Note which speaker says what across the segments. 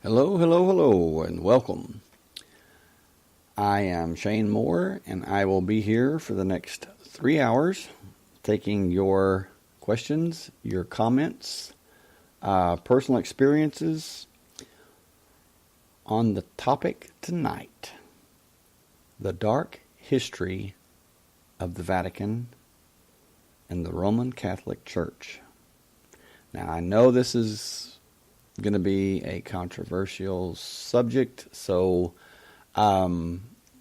Speaker 1: Hello, hello, hello, and welcome. I am Shane Moore, and I will be here for the next 3 hours taking your questions, your comments, personal experiences on the topic tonight, the dark history of the Vatican and the Roman Catholic Church. Now, I know this is going to be a controversial subject, so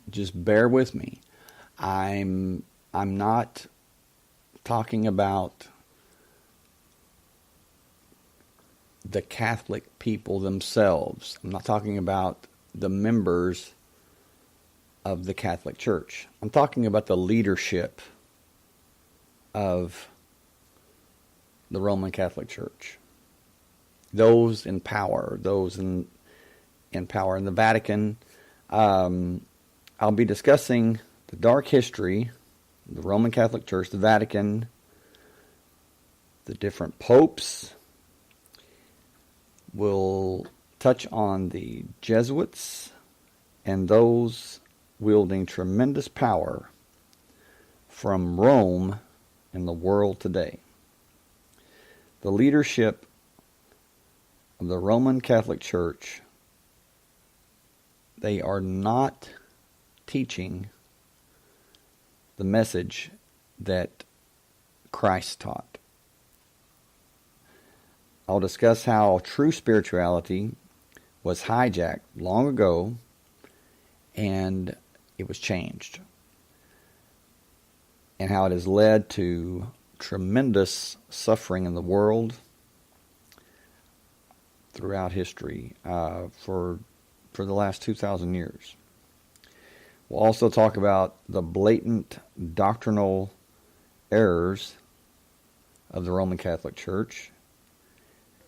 Speaker 1: just bear with me. I'm not talking about the Catholic people themselves. I'm not talking about the members of the Catholic Church. I'm talking about the leadership of the Roman Catholic Church. Those in power, those in power in the Vatican. I'll be discussing the dark history of the Roman Catholic Church, the Vatican, the different popes. We'll touch on the Jesuits and those wielding tremendous power from Rome in the world today. The leadership of the Roman Catholic Church, they are not teaching the message that Christ taught. I'll discuss how true spirituality was hijacked long ago and it was changed, and how it has led to tremendous suffering in the world throughout history for the last 2,000 years. We'll also talk about the blatant doctrinal errors of the Roman Catholic Church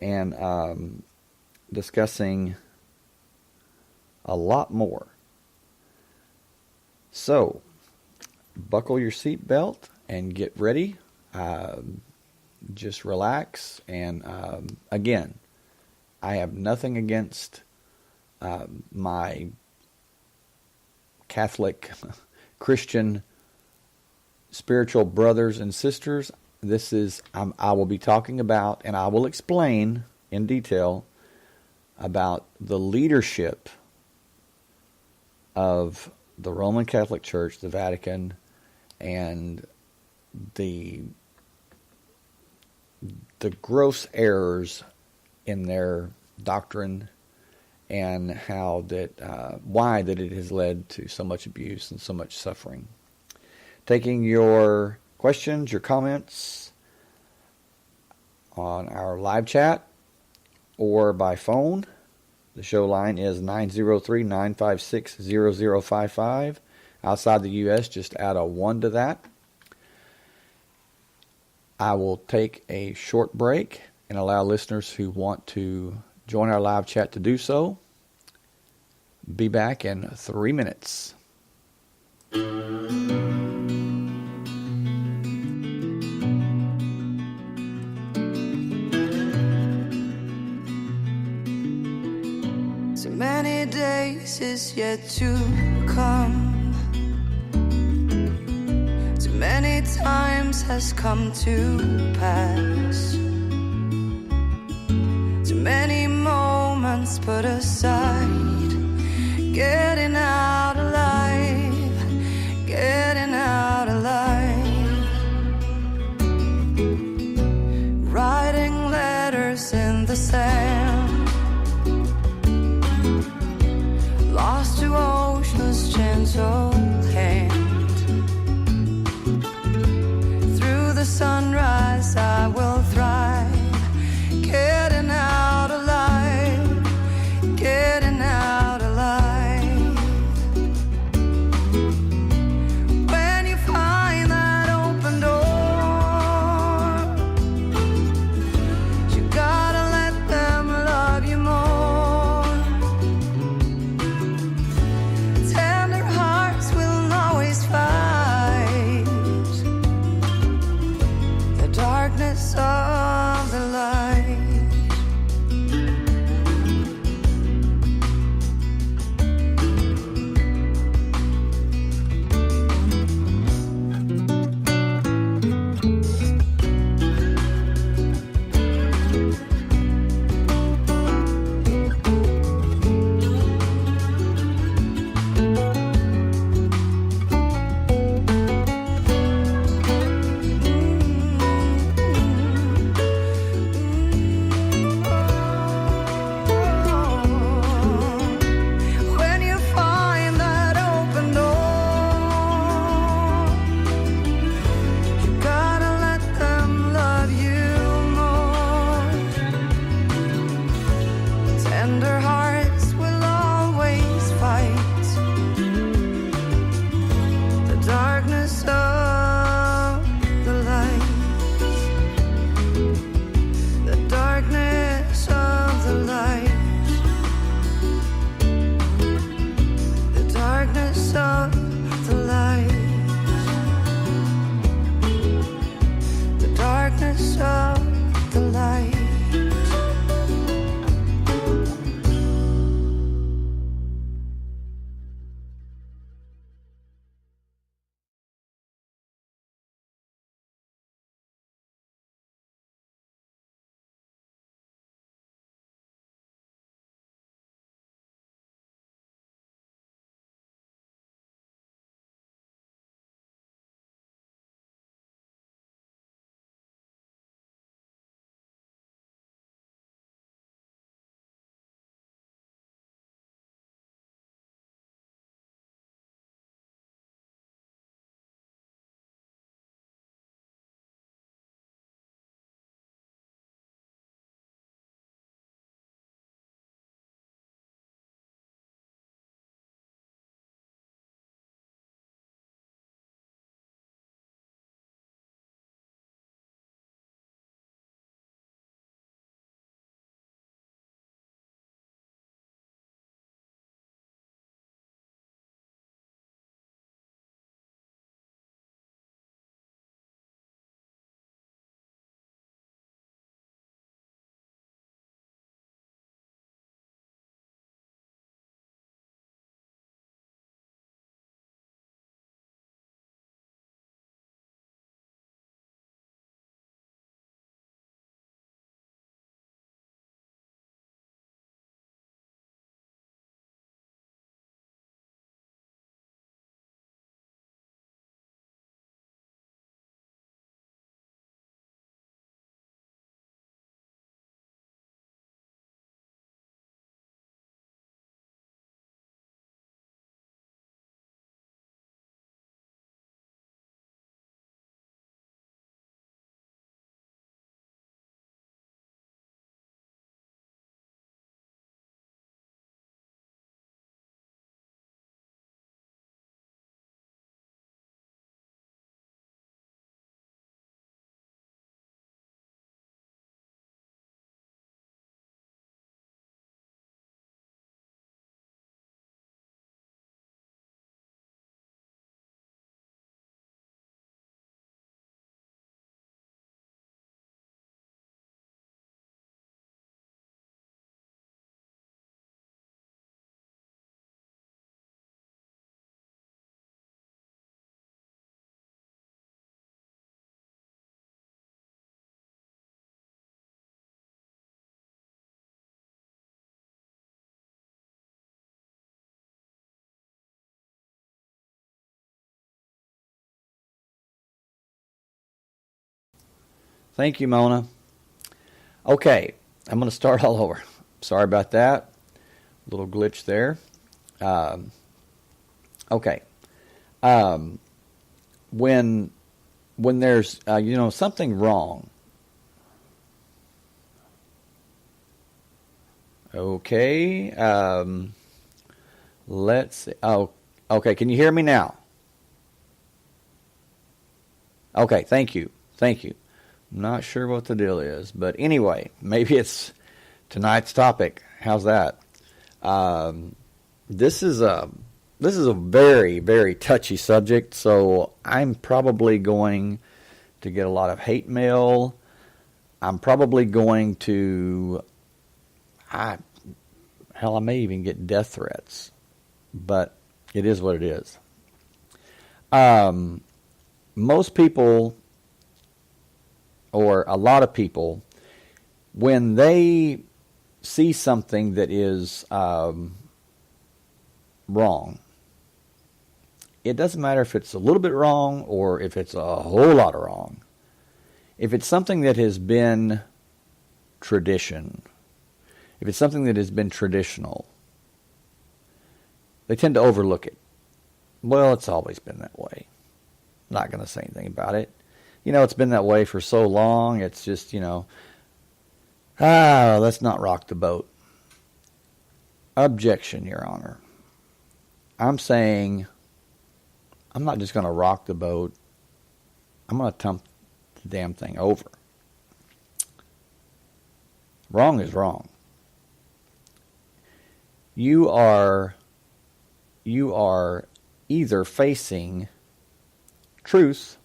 Speaker 1: and discussing a lot more. So, buckle your seatbelt and get ready. Just relax. And again, I have nothing against my Catholic Christian spiritual brothers and sisters. This is I will be talking about, and I will explain in detail about the leadership of the Roman Catholic Church, the Vatican, and the gross errors in their doctrine, and how that why that it has led to so much abuse and so much suffering. Taking your questions, your comments on our live chat or by phone. The show line is 903-956-0055. Outside the U.S., just add a 1 to that. I will take a short break and allow listeners who want to join our live chat to do so. Be back in 3 minutes.
Speaker 2: So many days is yet to come. So many times has come to pass. Too many moments put aside, getting out alive, getting out alive, writing letters in the sand, lost to ocean's gentle hand. Through the sunrise I will thrive, getting out alive, getting out alive. When you find that open door, you gotta let them love you more. Tender hearts will always fight the darkness of tender hearts will always fight the darkness of the light, the darkness of the light, the darkness of the light, the darkness of the light.
Speaker 1: Thank you, Mona. Okay, I'm going to start all over. Sorry about that. Little glitch there. Okay. When there's something wrong. Okay. Let's see. Oh, okay. Can you hear me now? Okay. Thank you. Thank you. Not sure what the deal is, but anyway, maybe it's tonight's topic. How's that? This is a very, very touchy subject, so I'm probably going to get a lot of hate mail. I'm probably going to, I may even get death threats, but it is what it is. Most people, or a lot of people, when they see something that is wrong, it doesn't matter if it's a little bit wrong or if it's a whole lot of wrong. If it's something that has been tradition, if it's something that has been traditional, they tend to overlook it. Well, it's always been that way. Not going to say anything about it. It's been that way for so long, it's just, let's not rock the boat. Objection, Your Honor. I'm saying I'm not just going to rock the boat. I'm going to dump the damn thing over. Wrong is wrong. You are either facing truth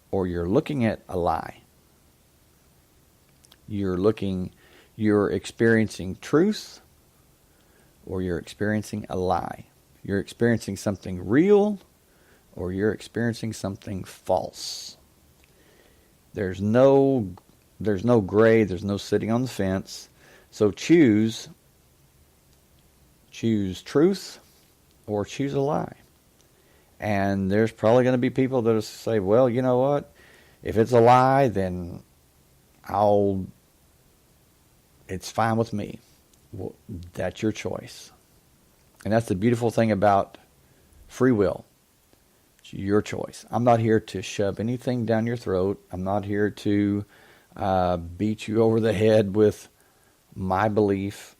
Speaker 1: or you're looking at a lie. You're experiencing truth or you're experiencing a lie. You're experiencing something real or you're experiencing something false. There's no gray, there's no sitting on the fence. So choose truth or choose a lie. And there's probably going to be people that will say, well, you know what? If it's a lie, then it's fine with me. Well, that's your choice. And that's the beautiful thing about free will. It's your choice. I'm not here to shove anything down your throat. I'm not here to beat you over the head with my belief.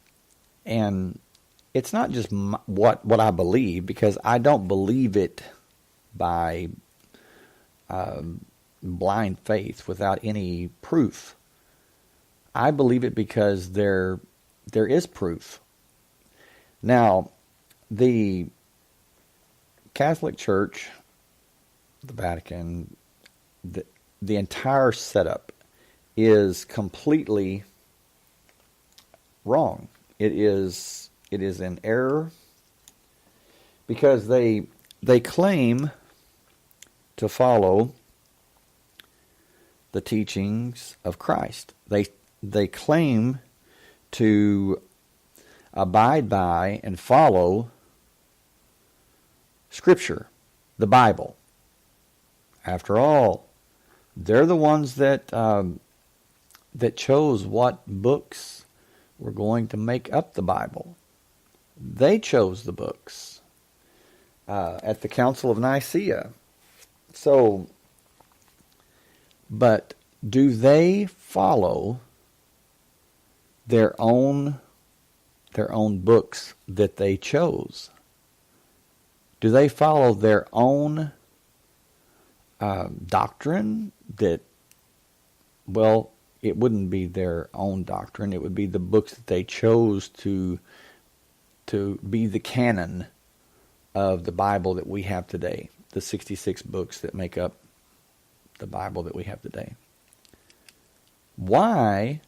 Speaker 1: And it's not just what I believe, because I don't believe it by blind faith without any proof. I believe it because there is proof. Now, the Catholic Church, the Vatican, the entire setup is completely wrong. It is in error because they claim to follow the teachings of Christ. They claim to abide by and follow Scripture, the Bible. After all, they're the ones that chose what books were going to make up the Bible. They chose the books at the Council of Nicaea. So, but do they follow their own books that they chose? Do they follow their own doctrine that, well, it wouldn't be their own doctrine. It would be the books that they chose to be the canon of the Bible that we have today, the 66 books that make up the Bible that we have today. Why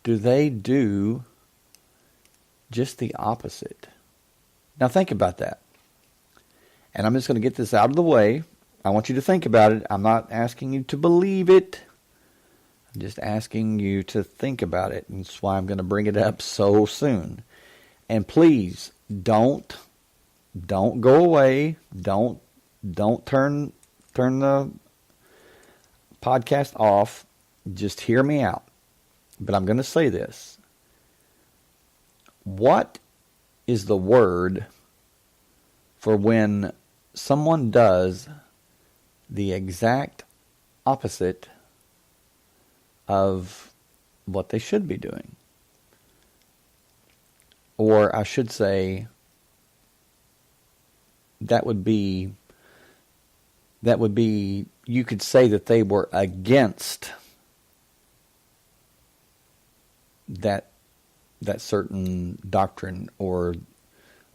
Speaker 1: do they do just the opposite? Now think about that. And I'm just going to get this out of the way. I want you to think about it. I'm not asking you to believe it. I'm just asking you to think about it. And that's why I'm going to bring it up so soon. And please, don't go away. Don't turn the podcast off. Just hear me out. But I'm going to say this. What is the word for when someone does the exact opposite of what they should be doing? Or I should say, that would be, you could say that they were against that certain doctrine or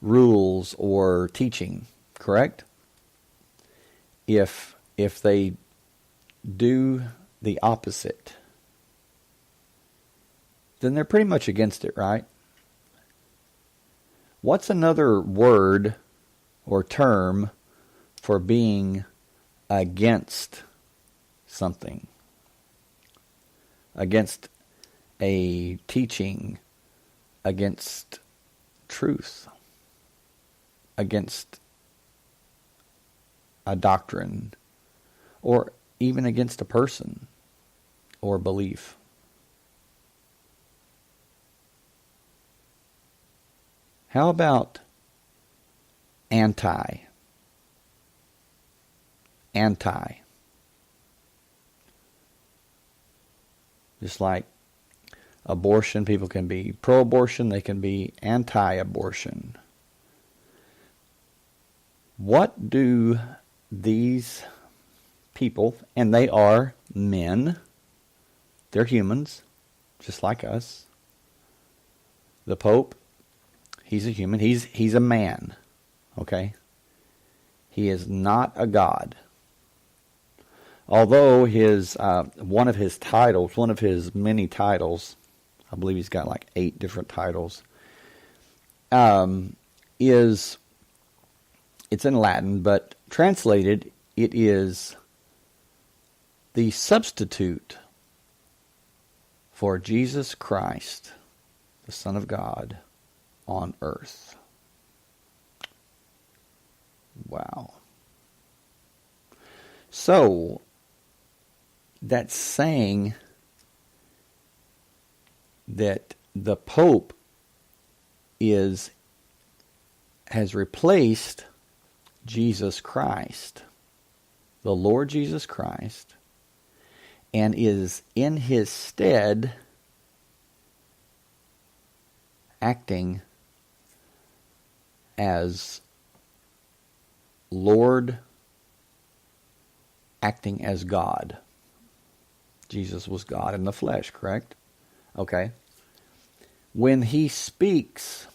Speaker 1: rules or teaching, correct? If they do the opposite, then they're pretty much against it, right? What's another word or term for being against something? Against a teaching, against truth, against a doctrine, or even against a person or belief. How about anti? Just like abortion. People can be pro-abortion. They can be anti-abortion. What do these people, and they are men, they're humans, just like us. The Pope, he's a human. He's a man, okay? He is not a god. Although one of his titles, one of his many titles, I believe he's got like 8 different titles, it's in Latin, but translated, it is the substitute for Jesus Christ, the Son of God, on earth. Wow. So, that's saying that the Pope has replaced Jesus Christ, the Lord Jesus Christ, and is in his stead acting as Lord, acting as God. Jesus was God in the flesh, correct? Okay. When he speaks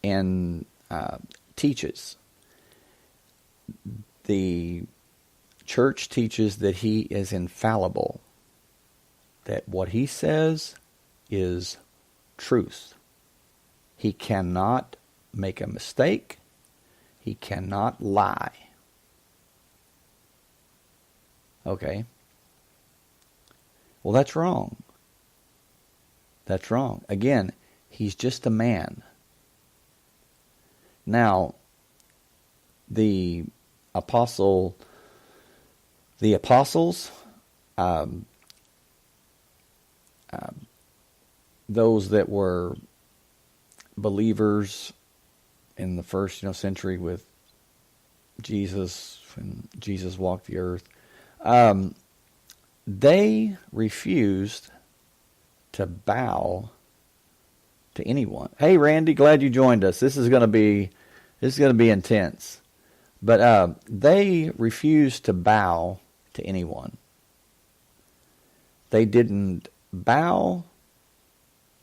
Speaker 1: and teaches, the church teaches that he is infallible, that what he says is truth. He cannot make a mistake. He cannot lie. Okay. Well, that's wrong. That's wrong. Again, he's just a man. Now, the apostles, those that were believers in the first century with Jesus, when Jesus walked the earth, they refused to bow to anyone. Hey, Randy, glad you joined us. This is going to be intense. But they refused to bow to anyone. They didn't bow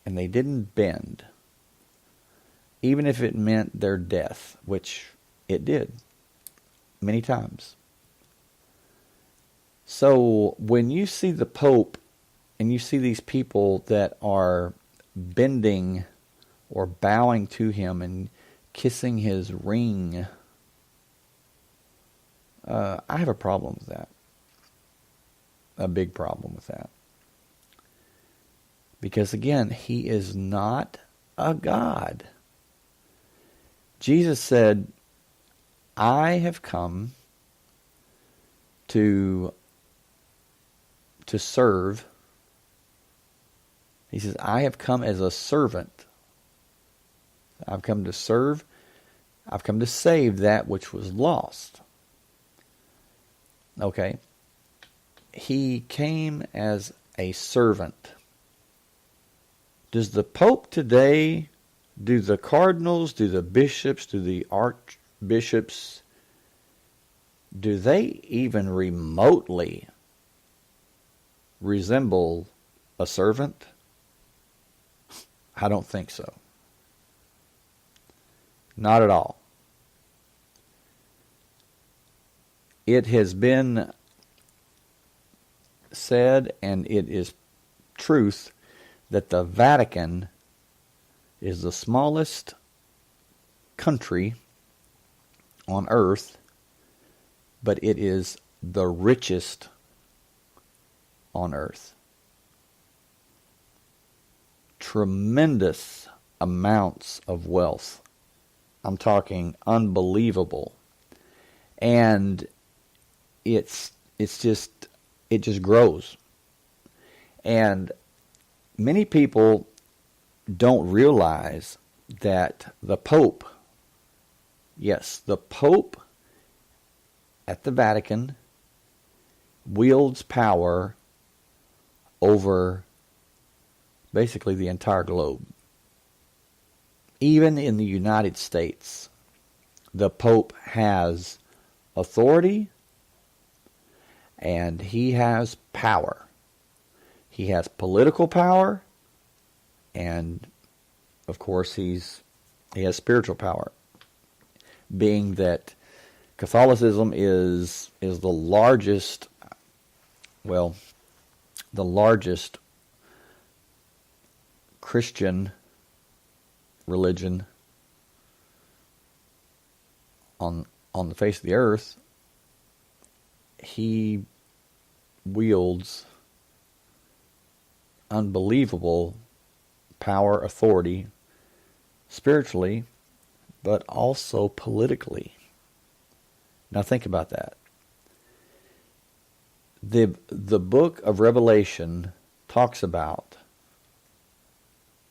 Speaker 1: and they didn't bend, even if it meant their death, which it did many times. So when you see the Pope and you see these people that are bending or bowing to him and kissing his ring, I have a problem with that. A big problem with that. Because again, he is not a God. Jesus said, I have come to serve. He says, I have come as a servant. I've come to serve. I've come to save that which was lost. Okay. He came as a servant. Does the Pope today, do the cardinals, do the bishops, do the archbishops, do they even remotely resemble a servant? I don't think so. Not at all. It has been said, and it is truth, that the Vatican is the smallest country on earth, but it is the richest on earth. Tremendous amounts of wealth. I'm talking unbelievable. And it just grows. And many people don't realize that the Pope, yes, the Pope at the Vatican wields power over basically the entire globe. Even in the United States, the Pope has authority and he has power. He has political power, and of course he has spiritual power. Being that Catholicism is the largest, the largest Christian religion on the face of the earth, he wields unbelievable power, authority, spiritually, but also politically. Now think about that. The book of Revelation talks about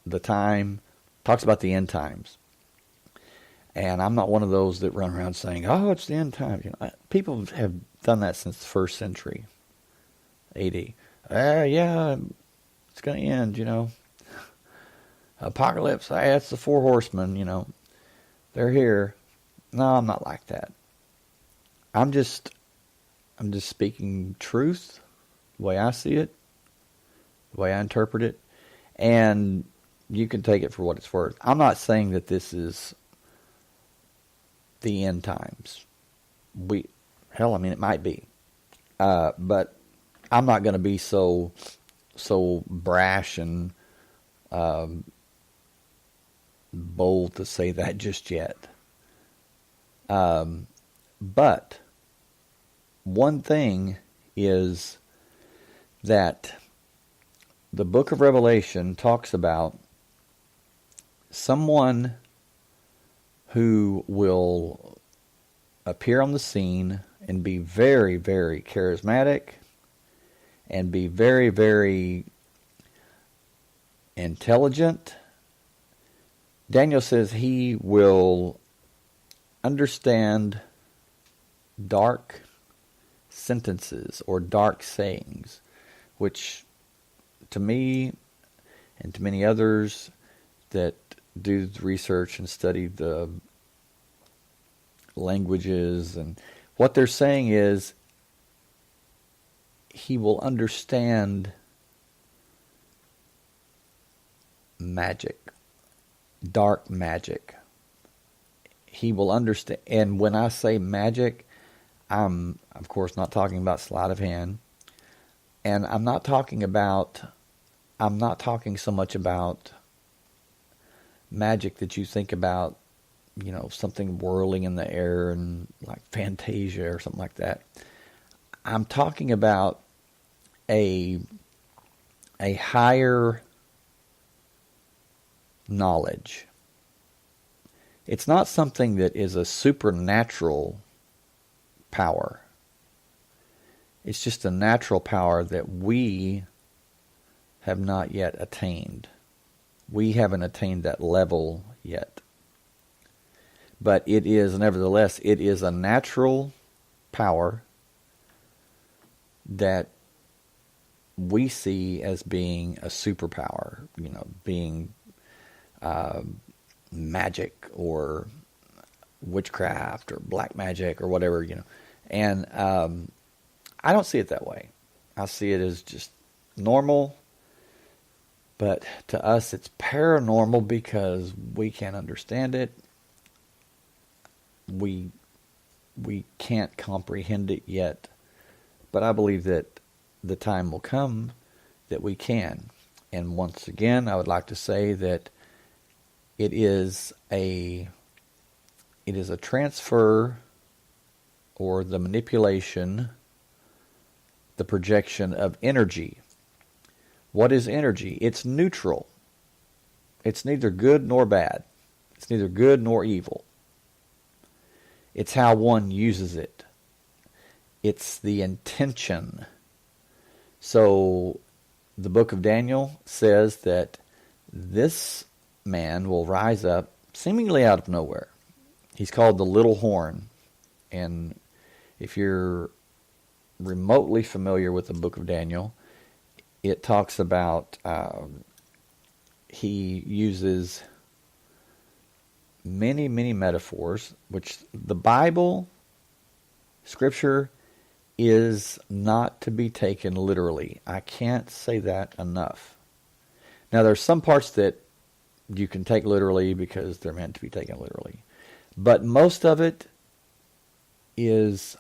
Speaker 1: the time, talks about the end times. And I'm not one of those that run around saying, "Oh, it's the end times." People have done that since the first century AD. Yeah, it's going to end, Apocalypse, it's the four horsemen, they're here. No, I'm not like that. I'm just speaking truth, the way I see it, the way I interpret it, and you can take it for what it's worth. I'm not saying that this is the end times. It might be. But I'm not going to be so brash and bold to say that just yet. But one thing is that the book of Revelation talks about someone who will appear on the scene and be very, very charismatic and be very, very intelligent. Daniel says he will understand dark sentences or dark sayings, which to me and to many others that do the research and study the languages, and what they're saying is he will understand magic, dark magic. He will understand, and when I say magic, I'm of course not talking about sleight of hand, and I'm not talking so much about magic that you think about, something whirling in the air and like Fantasia or something like that. I'm talking about a higher knowledge. It's not something that is a supernatural power. It's just a natural power that we have not yet attained. We haven't attained that level yet. But it is, nevertheless, it is a natural power that we see as being a superpower, being magic or witchcraft or black magic or whatever, And I don't see it that way. I see it as just normal, but to us it's paranormal because we can't understand it. We can't comprehend it yet, but I believe that the time will come that we can. And once again, I would like to say that it is a transfer or the manipulation, the projection of energy. What is energy? It's neutral. It's neither good nor bad. It's neither good nor evil. It's how one uses it. It's the intention. So the book of Daniel says that this man will rise up seemingly out of nowhere. He's called the little horn. And if you're remotely familiar with the book of Daniel, it talks about, he uses many, many metaphors, which the Bible, Scripture, is not to be taken literally. I can't say that enough. Now, there's some parts that you can take literally because they're meant to be taken literally. But most of it is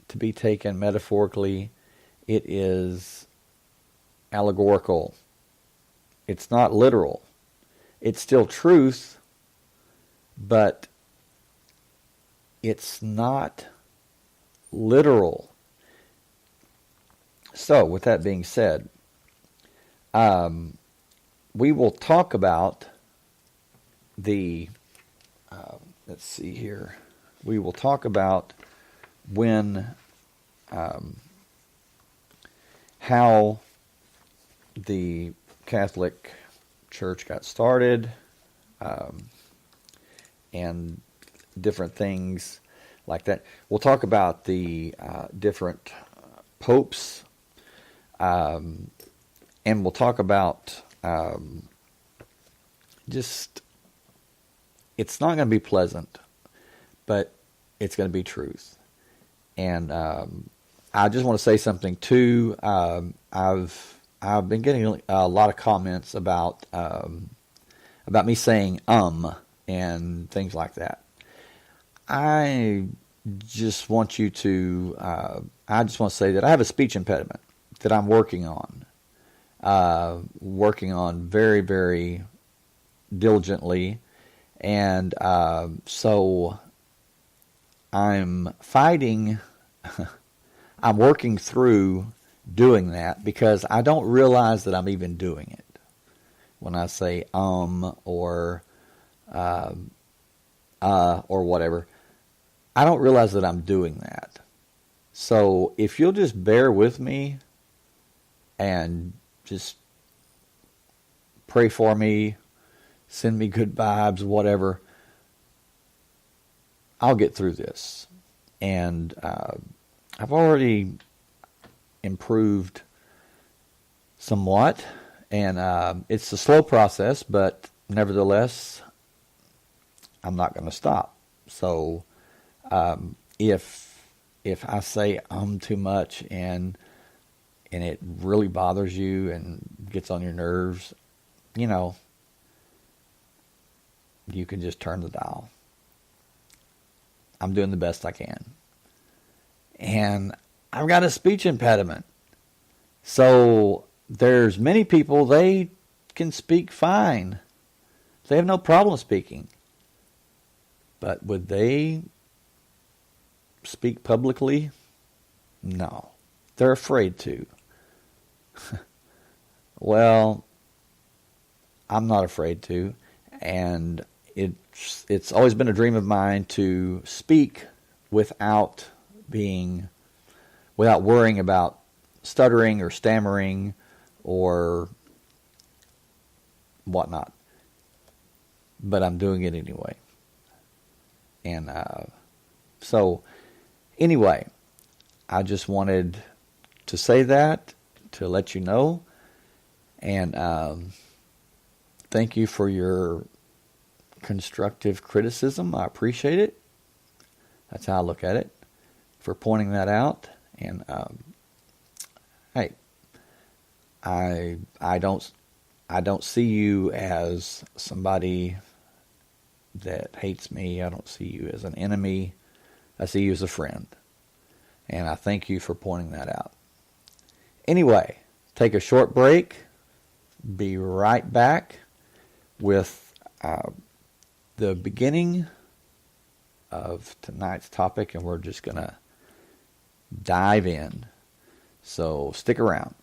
Speaker 1: to be taken metaphorically. It is allegorical. It's not literal. It's still truth, but it's not literal. So, with that being said, we will talk about the, let's see here, we will talk about when, how the Catholic Church got started, and different things like that. We'll talk about the different popes, and we'll talk about just, it's not going to be pleasant, but it's going to be truth. And I just want to say something too. I've been getting a lot of comments about me saying and things like that. I just want you to, I just want to say that I have a speech impediment that I'm working on very, very diligently. And so I'm fighting, I'm working through doing that because I don't realize that I'm even doing it. When I say or whatever, I don't realize that I'm doing that. So if you'll just bear with me and just pray for me, send me good vibes, whatever, I'll get through this. And I've already improved somewhat, and it's a slow process, but nevertheless, I'm not going to stop. So if I say too much and it really bothers you and gets on your nerves, you know, you can just turn the dial. I'm doing the best I can. And I've got a speech impediment. So there's many people, they can speak fine. They have no problem speaking. But would they speak publicly? No. They're afraid to. Well, I'm not afraid to. And it's always been a dream of mine to speak without worrying about stuttering or stammering or whatnot. But I'm doing it anyway. And so, anyway, I just wanted to say that, to let you know. And thank you for your constructive criticism. I appreciate it. That's how I look at it, for pointing that out. And hey, I don't see you as somebody that hates me. I don't see you as an enemy. I see you as a friend. And I thank you for pointing that out. Anyway, take a short break. Be right back with the beginning of tonight's topic, and we're just going to dive in. So stick around.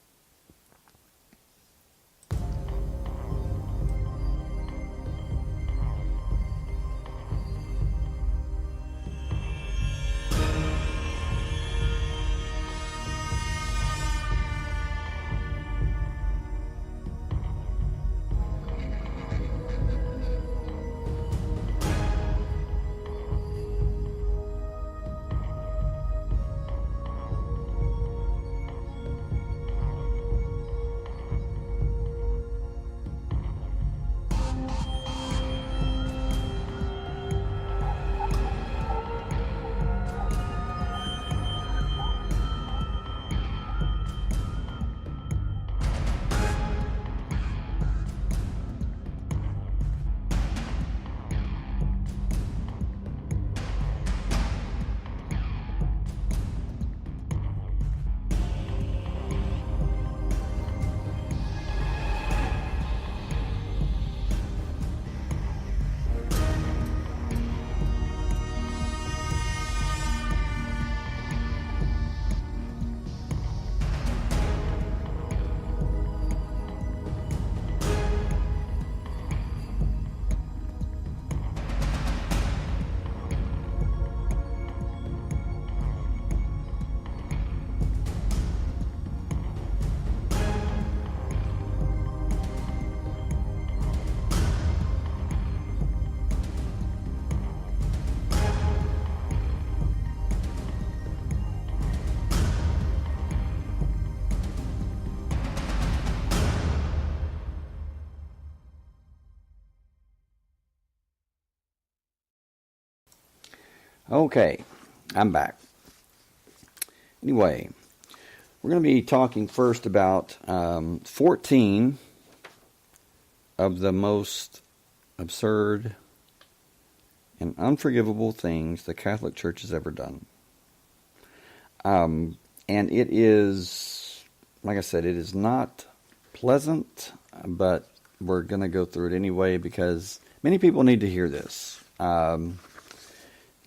Speaker 1: Okay, I'm back. Anyway, we're going to be talking first about 14 of the most absurd and unforgivable things the Catholic Church has ever done. And it is, like I said, it is not pleasant, but we're going to go through it anyway because many people need to hear this.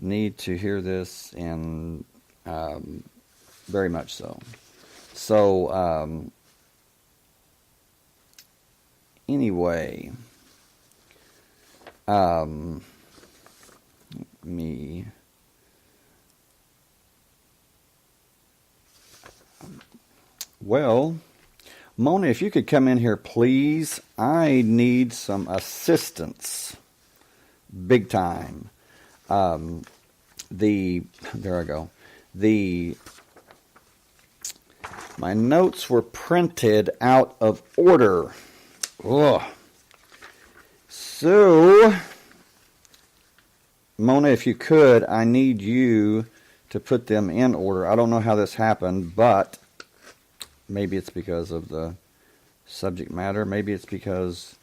Speaker 1: Need to hear this, and very much so. So, anyway, me. Well, Mona, if you could come in here, please. I need some assistance. Big time. There I go. My notes were printed out of order. Ugh. So, Mona, if you could, I need you to put them in order. I don't know how this happened, but maybe it's because of the subject matter. Maybe it's because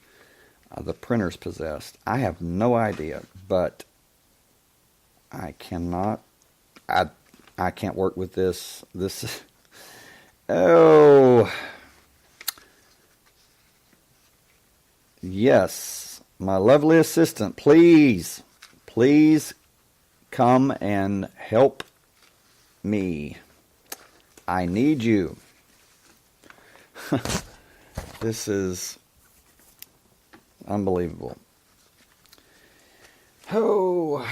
Speaker 1: the printer's possessed. I have no idea, but I cannot. I can't work with this. Oh. Yes, my lovely assistant, please come and help me. I need you. This is unbelievable. Oh.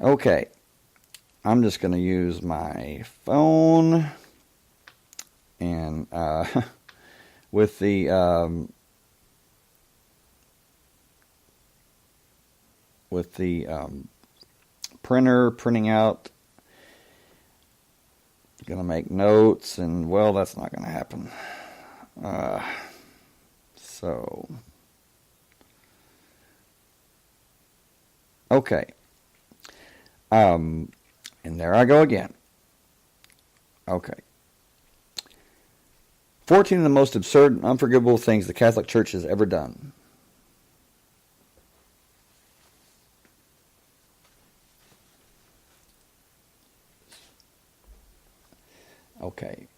Speaker 1: Okay. I'm just going to use my phone and with the printer printing out. Going to make notes, and well, that's not going to happen. Okay. And there I go again. Okay. 14 of the most absurd and unforgivable things the Catholic Church has ever done. Okay.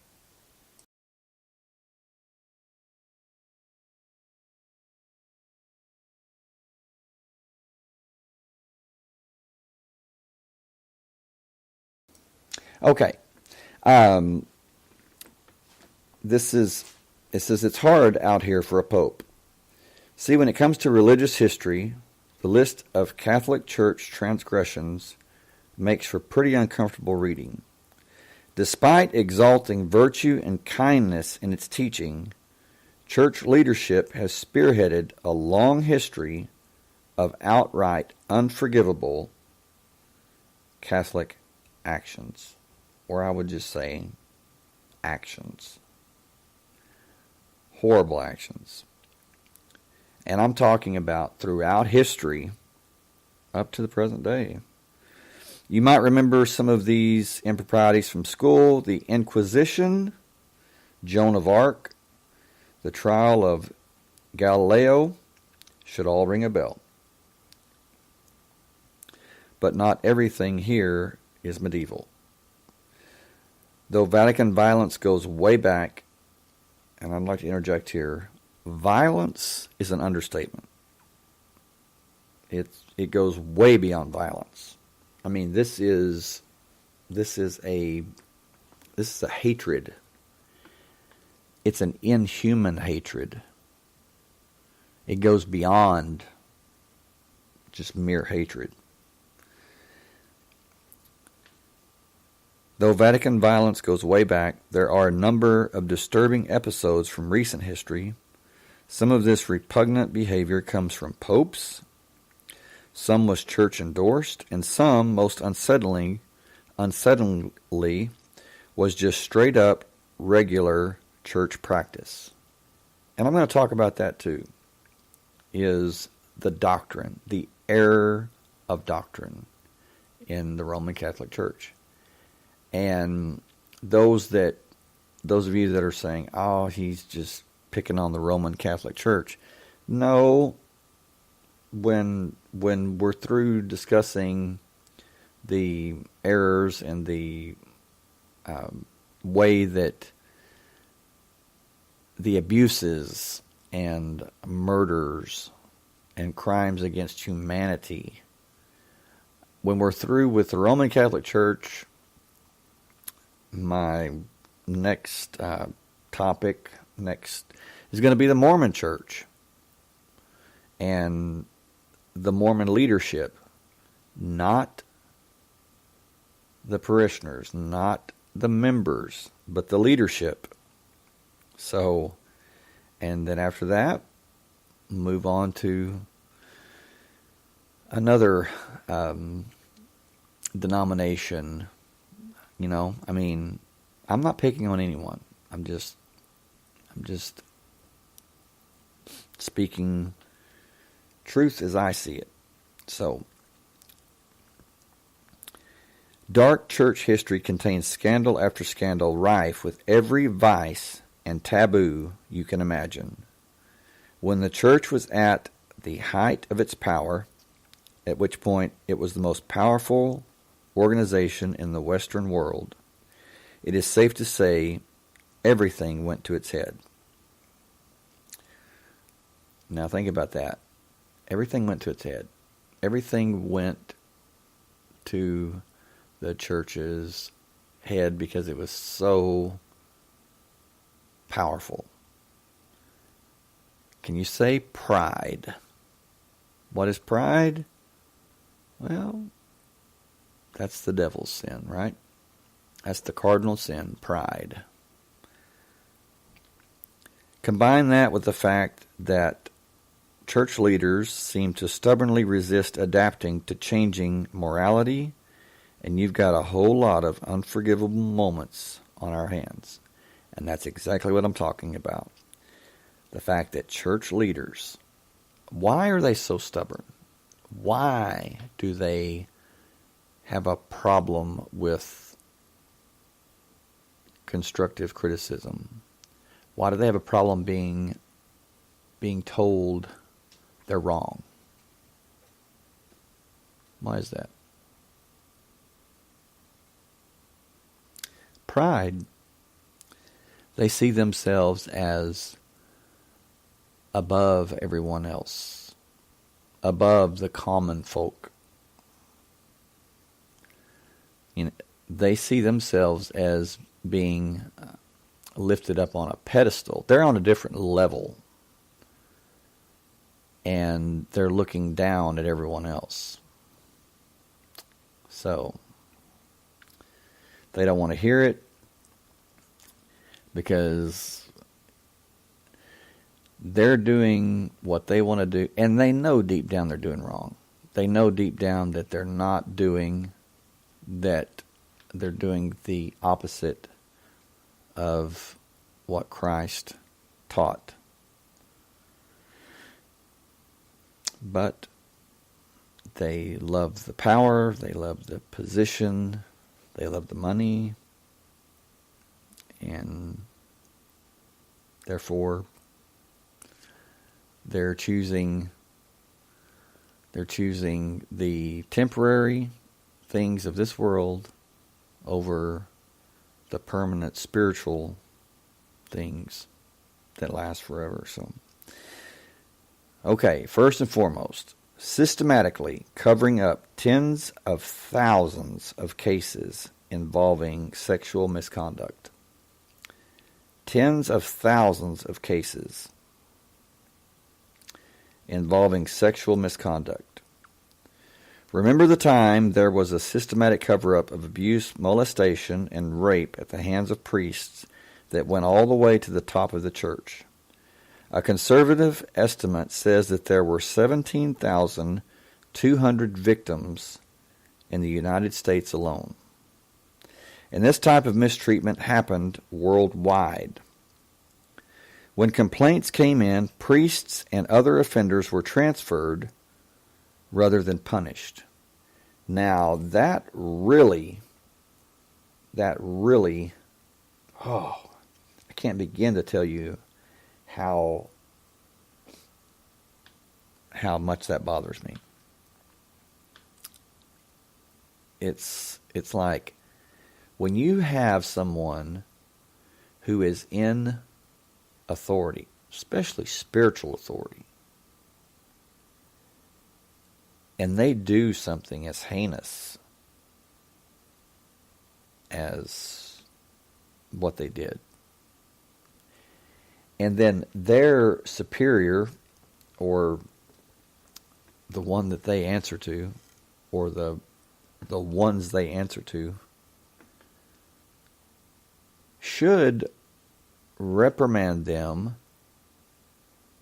Speaker 1: Okay. It says it's hard out here for a pope. See, when it comes to religious history, the list of Catholic Church transgressions makes for pretty uncomfortable reading. Despite exalting virtue and kindness in its teaching, church leadership has spearheaded a long history of outright unforgivable Catholic actions. Or I would just say actions. Horrible actions. And I'm talking about throughout history up to the present day. You might remember some of these improprieties from school: the Inquisition, Joan of Arc, the trial of Galileo, should all ring a bell. But not everything here is medieval. Though Vatican violence goes way back, and I'd like to interject here, violence is an understatement. It goes way beyond violence. I mean, this is a hatred. It's an inhuman hatred. It goes beyond just mere hatred. Though Vatican violence goes way back, there are a number of disturbing episodes from recent history. Some of this repugnant behavior comes from popes, some was church endorsed, and some, most unsettlingly, was just straight up regular church practice. And I'm going to talk about that too. is the doctrine, the error of doctrine in the Roman Catholic Church. And those of you that are saying, oh, he's just picking on the Roman Catholic Church. No, when we're through discussing the errors and the way that the abuses and murders and crimes against humanity, when we're through with the Roman Catholic Church, my next topic is going to be the Mormon Church and the Mormon leadership, not the parishioners, not the members, but the leadership. So, and then after that, move on to another denomination. You know, I mean, I'm not picking on anyone. I'm just speaking truth as I see it. So, dark church history contains scandal after scandal, rife with every vice and taboo you can imagine. When the church was at the height of its power, at which point it was the most powerful organization in the Western world, it is safe to say everything went to its head. Now think about that. Everything went to its head. Everything went to the church's head because it was so powerful. Can you say pride? What is pride? Well, that's the devil's sin, right? That's the cardinal sin, pride. Combine that with the fact that church leaders seem to stubbornly resist adapting to changing morality, and you've got a whole lot of unforgivable moments on our hands. And that's exactly what I'm talking about. The fact that church leaders, why are they so stubborn? Why do they have a problem with constructive criticism? Why do they have a problem being told they're wrong? Why is that? Pride. They see themselves as above everyone else, above the common folk. You know, they see themselves as being lifted up on a pedestal. They're on a different level, and they're looking down at everyone else. So they don't want to hear it because they're doing what they want to do, and they know deep down they're doing wrong. They know deep down that they're not doing that. They're doing the opposite of what Christ taught. But they love the power, they love the position, they love the money, and therefore they're choosing the temporary things of this world over the permanent spiritual things that last forever. So, okay, first and foremost, systematically covering up tens of thousands of cases involving sexual misconduct. Tens of thousands of cases involving sexual misconduct. Remember the time there was a systematic cover-up of abuse, molestation, and rape at the hands of priests that went all the way to the top of the church. A conservative estimate says that there were 17,200 victims in the United States alone. And this type of mistreatment happened worldwide. When complaints came in, priests and other offenders were transferred rather than punished. Now, that really, I can't begin to tell you how much that bothers me. It's like when you have someone who is in authority, especially spiritual authority, and they do something as heinous as what they did, and then their superior, or the one that they answer to, or the ones they answer to, should reprimand them,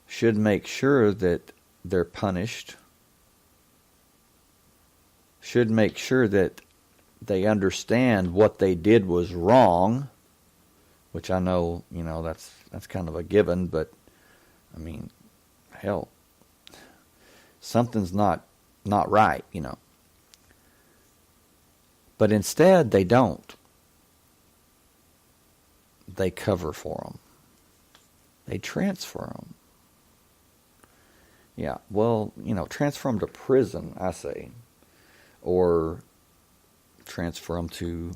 Speaker 1: should make sure that they're punished, should make sure that they understand what they did was wrong, which I know, that's kind of a given, but I mean, hell, something's not right, But instead, they don't. They cover for them. They transfer them. Yeah, well, transfer them to prison, I say. Or transfer them to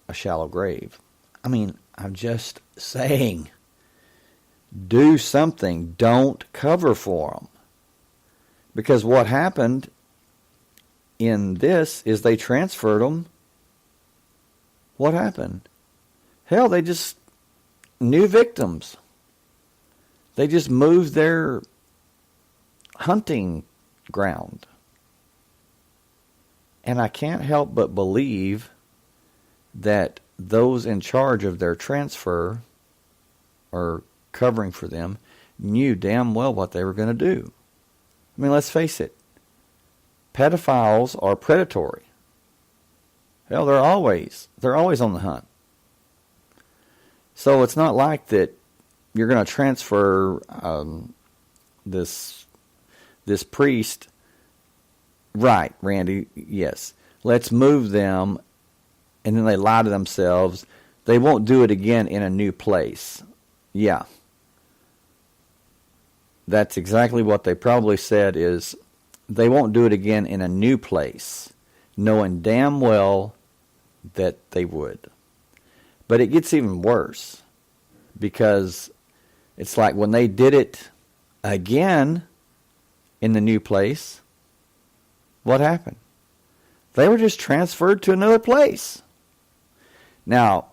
Speaker 1: a shallow grave. I mean, I'm just saying, do something. Don't cover for them. Because what happened in this is they transferred them. What happened? Hell, they just new victims. They just moved their hunting ground. And I can't help but believe that those in charge of their transfer or covering for them knew damn well what they were going to do. I mean, let's face it. Pedophiles are predatory. Hell, they're always on the hunt. So it's not like that you're going to transfer this priest. Right, Randy, yes. Let's move them, and then they lie to themselves. They won't do it again in a new place. Yeah. That's exactly what they probably said, is they won't do it again in a new place, knowing damn well that they would. But it gets even worse, because it's like when they did it again in the new place, what happened? They were just transferred to another place. Now,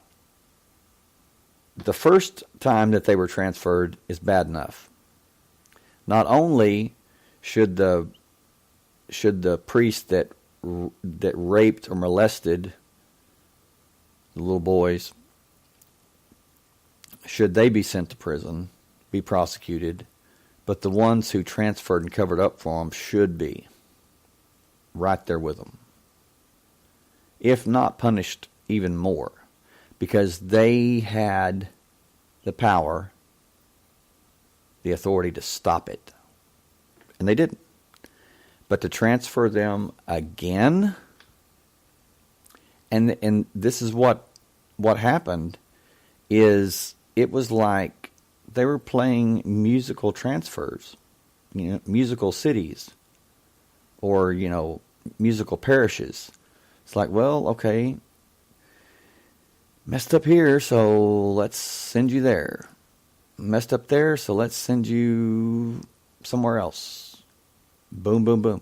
Speaker 1: the first time that they were transferred is bad enough. Not only should the priest that raped or molested the little boys, should they be sent to prison, be prosecuted, but the ones who transferred and covered up for them should be right there with them, if not punished even more, because they had the power, the authority to stop it, and they didn't. But to transfer them again, and this is what happened, is it was like they were playing musical transfers, musical cities, or musical parishes. It's like, well, okay, messed up here, so let's send you there. Messed up there, so let's send you somewhere else. Boom, boom, boom.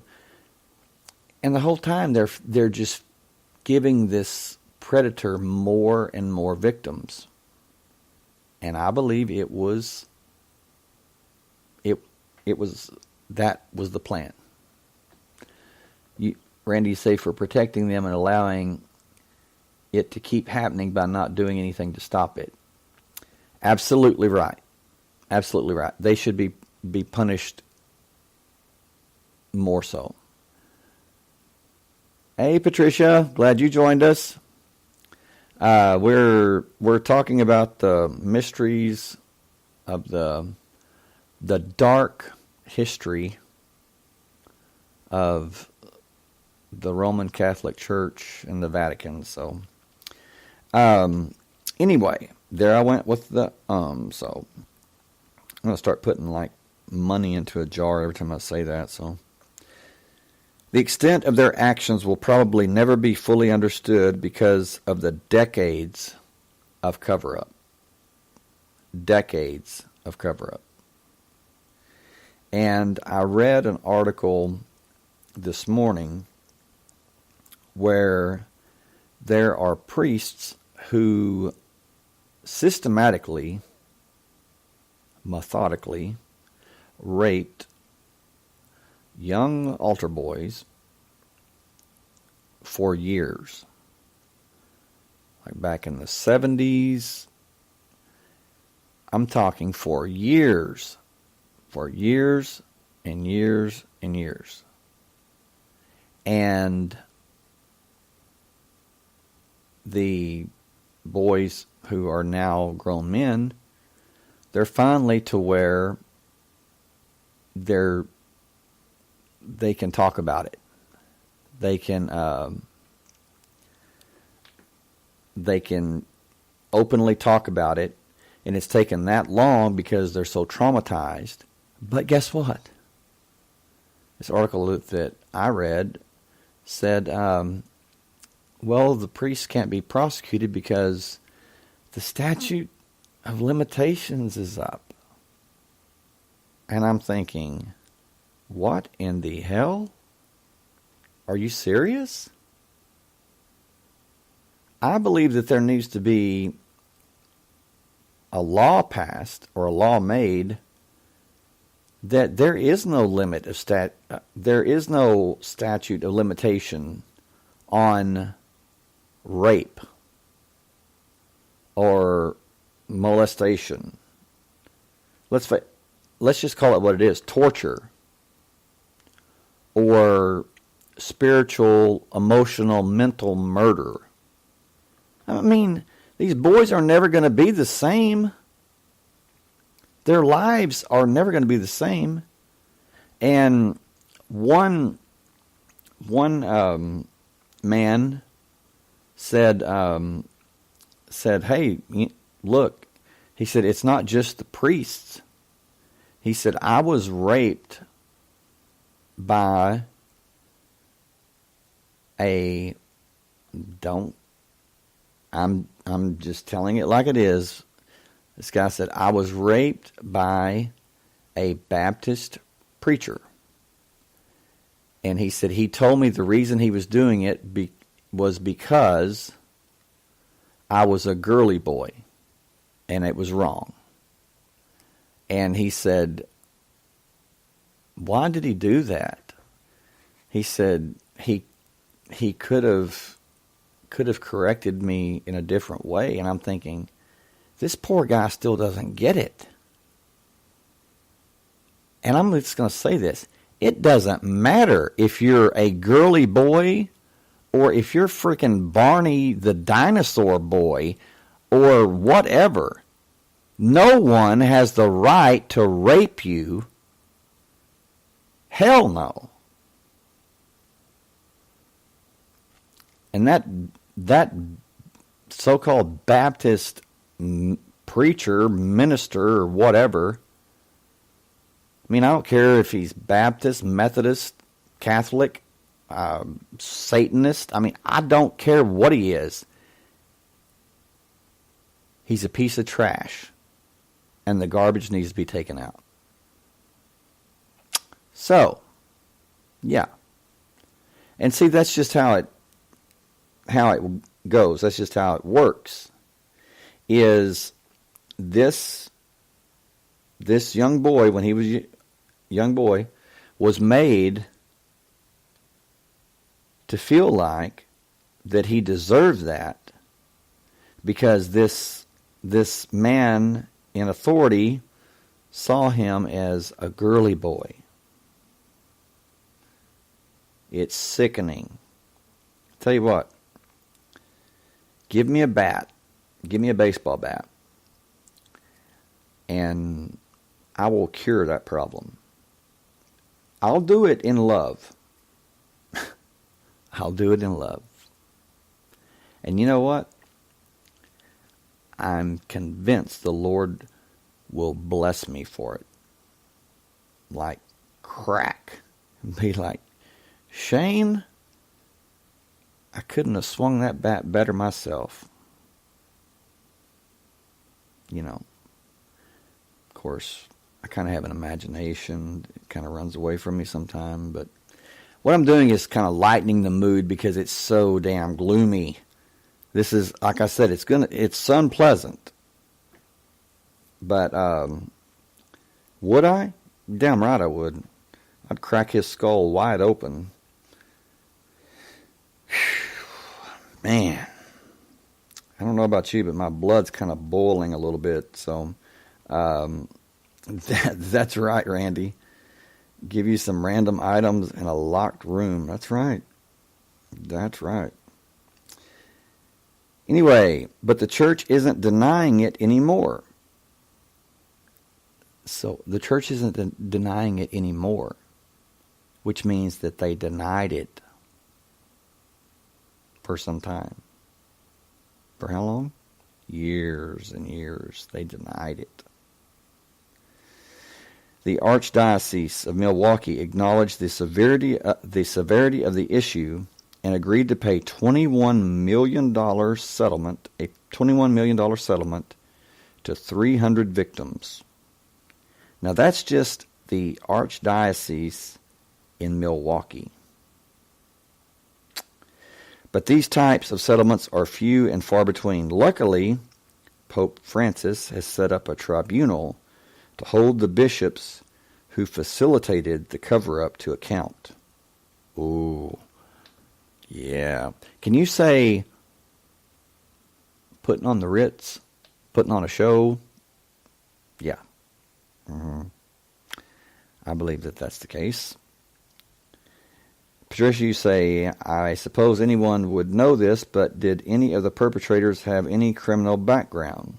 Speaker 1: And the whole time they're just giving this predator more and more victims. And I believe it was that was the plan. Randy, you say for protecting them and allowing it to keep happening by not doing anything to stop it. Absolutely right. Absolutely right. They should be punished more so. Hey, Patricia, glad you joined us. We're talking about the mysteries of the dark history of the Roman Catholic Church and the Vatican. So, anyway, there I went with the So, I'm going to start putting like money into a jar every time I say that. So, the extent of their actions will probably never be fully understood because of the decades of cover-up. Decades of cover-up. And I read an article this morning where there are priests who systematically, methodically raped young altar boys for years. Like back in the 70s, I'm talking for years and years and years. And the boys who are now grown men, they're finally to where they can talk about it. They can openly talk about it, and it's taken that long because they're so traumatized. But guess what? This article that I read said, well, the priests can't be prosecuted because the statute of limitations is up. And I'm thinking, what in the hell? Are you serious? I believe that there needs to be a law passed or a law made that there is no limit of there is no statute of limitation on rape or molestation. Let's just call it what it is, torture or spiritual, emotional, mental murder. I mean, these boys are never going to be the same. Their lives are never going to be the same. And one man said, hey, look, he said, it's not just the priests. He said, I was raped by I'm just telling it like it is. This guy said, I was raped by a Baptist preacher. And he said he told me the reason he was doing it was because I was a girly boy. And it was wrong. And he said, why did he do that? He said he could have corrected me in a different way. And I'm thinking, this poor guy still doesn't get it. And I'm just going to say this. It doesn't matter if you're a girly boy or if you're freaking Barney the dinosaur boy or whatever. No one has the right to rape you. Hell no. And that so-called Baptist preacher, minister, or whatever, I mean, I don't care if he's Baptist, Methodist, Catholic, Satanist. I mean, I don't care what he is. He's a piece of trash. And the garbage needs to be taken out. So, yeah. And see, that's just how it goes. That's just how it works. Is this young boy, when he was a young boy, was made to feel like that he deserved that because this man in authority saw him as a girly boy. It's sickening. Tell you what, give me a bat, give me a baseball bat, and I will cure that problem. I'll do it in love. I'll do it in love. And you know what? I'm convinced the Lord will bless me for it. Like crack. Be like, Shane, I couldn't have swung that bat better myself. You know, of course, I kind of have an imagination. It kind of runs away from me sometime. But what I'm doing is kind of lightening the mood because it's so damn gloomy. This is, like I said, it's unpleasant. But would I? Damn right I would. I'd crack his skull wide open. Man, I don't know about you, but my blood's kind of boiling a little bit. So that's right, Randy. Give you some random items in a locked room. That's right. That's right. Anyway, but the church isn't denying it anymore. So the church isn't denying it anymore, which means that they denied it for some time. For how long? Years and years. They denied it. The Archdiocese of Milwaukee acknowledged the severity of the issue and agreed to pay $21 million settlement to 300 victims. Now that's just the Archdiocese in Milwaukee. But these types of settlements are few and far between. Luckily, Pope Francis has set up a tribunal to hold the bishops who facilitated the cover-up to account. Ooh, yeah. Can you say putting on the Ritz, putting on a show? Yeah. I believe that that's the case. Patricia, you say, I suppose anyone would know this, but did any of the perpetrators have any criminal background?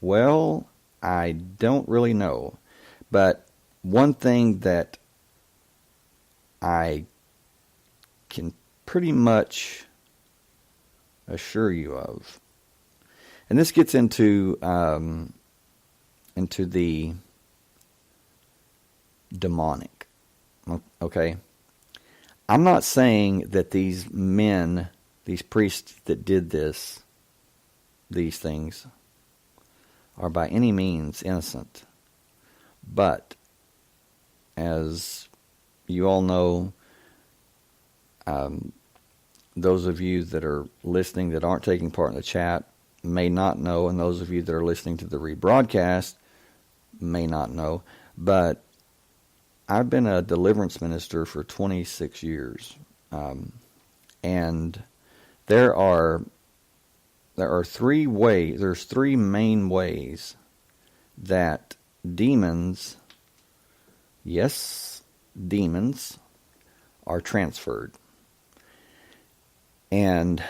Speaker 1: Well, I don't really know. But one thing that I can pretty much assure you of, and this gets into the demonic. Okay? I'm not saying that these men, these priests that did these things, are by any means innocent. But, as you all know, those of you that are listening that aren't taking part in the chat may not know, and those of you that are listening to the rebroadcast may not know, but I've been a deliverance minister for 26 years, and there are three ways. There's three main ways that demons, yes, demons, are transferred, and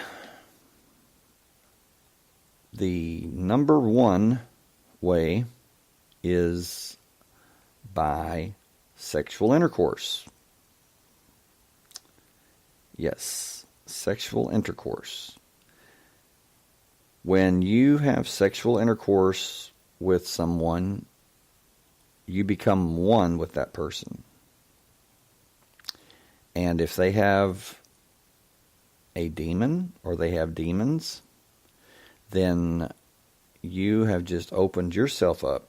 Speaker 1: the number one way is by sexual intercourse. Yes, sexual intercourse. When you have sexual intercourse with someone, you become one with that person. And if they have a demon or they have demons, then you have just opened yourself up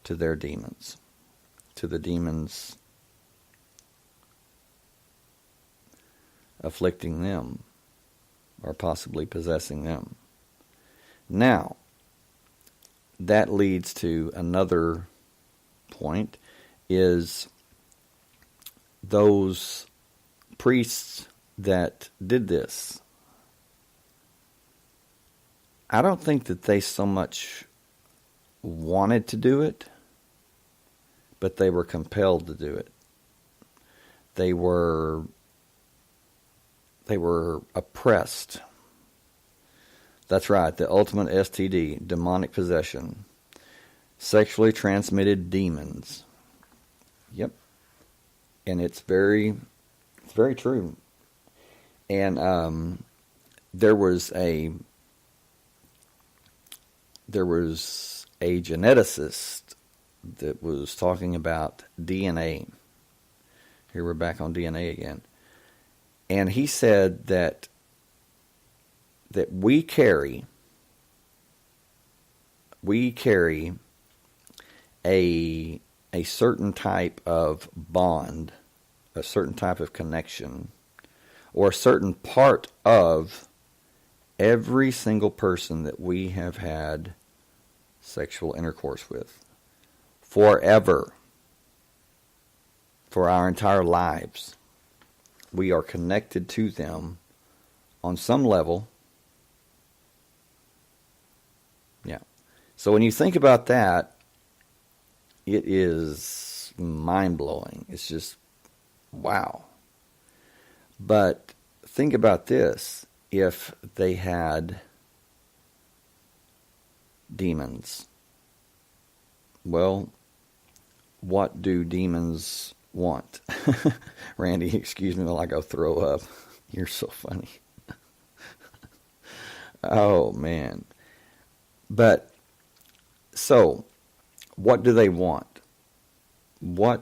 Speaker 1: to their demons, to the demons afflicting them or possibly possessing them. Now, that leads to another point, is those priests that did this, I don't think that they so much wanted to do it, but they were compelled to do it. They were oppressed. That's right, the ultimate STD, demonic possession. Sexually transmitted demons. Yep. And it's very true. And there was a geneticist that was talking about DNA. Here we're back on DNA again. And he said that we carry a certain type of bond, a certain type of connection, or a certain part of every single person that we have had sexual intercourse with forever, for our entire lives. We are connected to them on some level. Yeah. So when you think about that, it is mind-blowing. It's just, wow. But think about this. If they had demons, well, what do demons want? Randy, excuse me while I go throw up. You're so funny. Oh, man. But, so, what do they want? What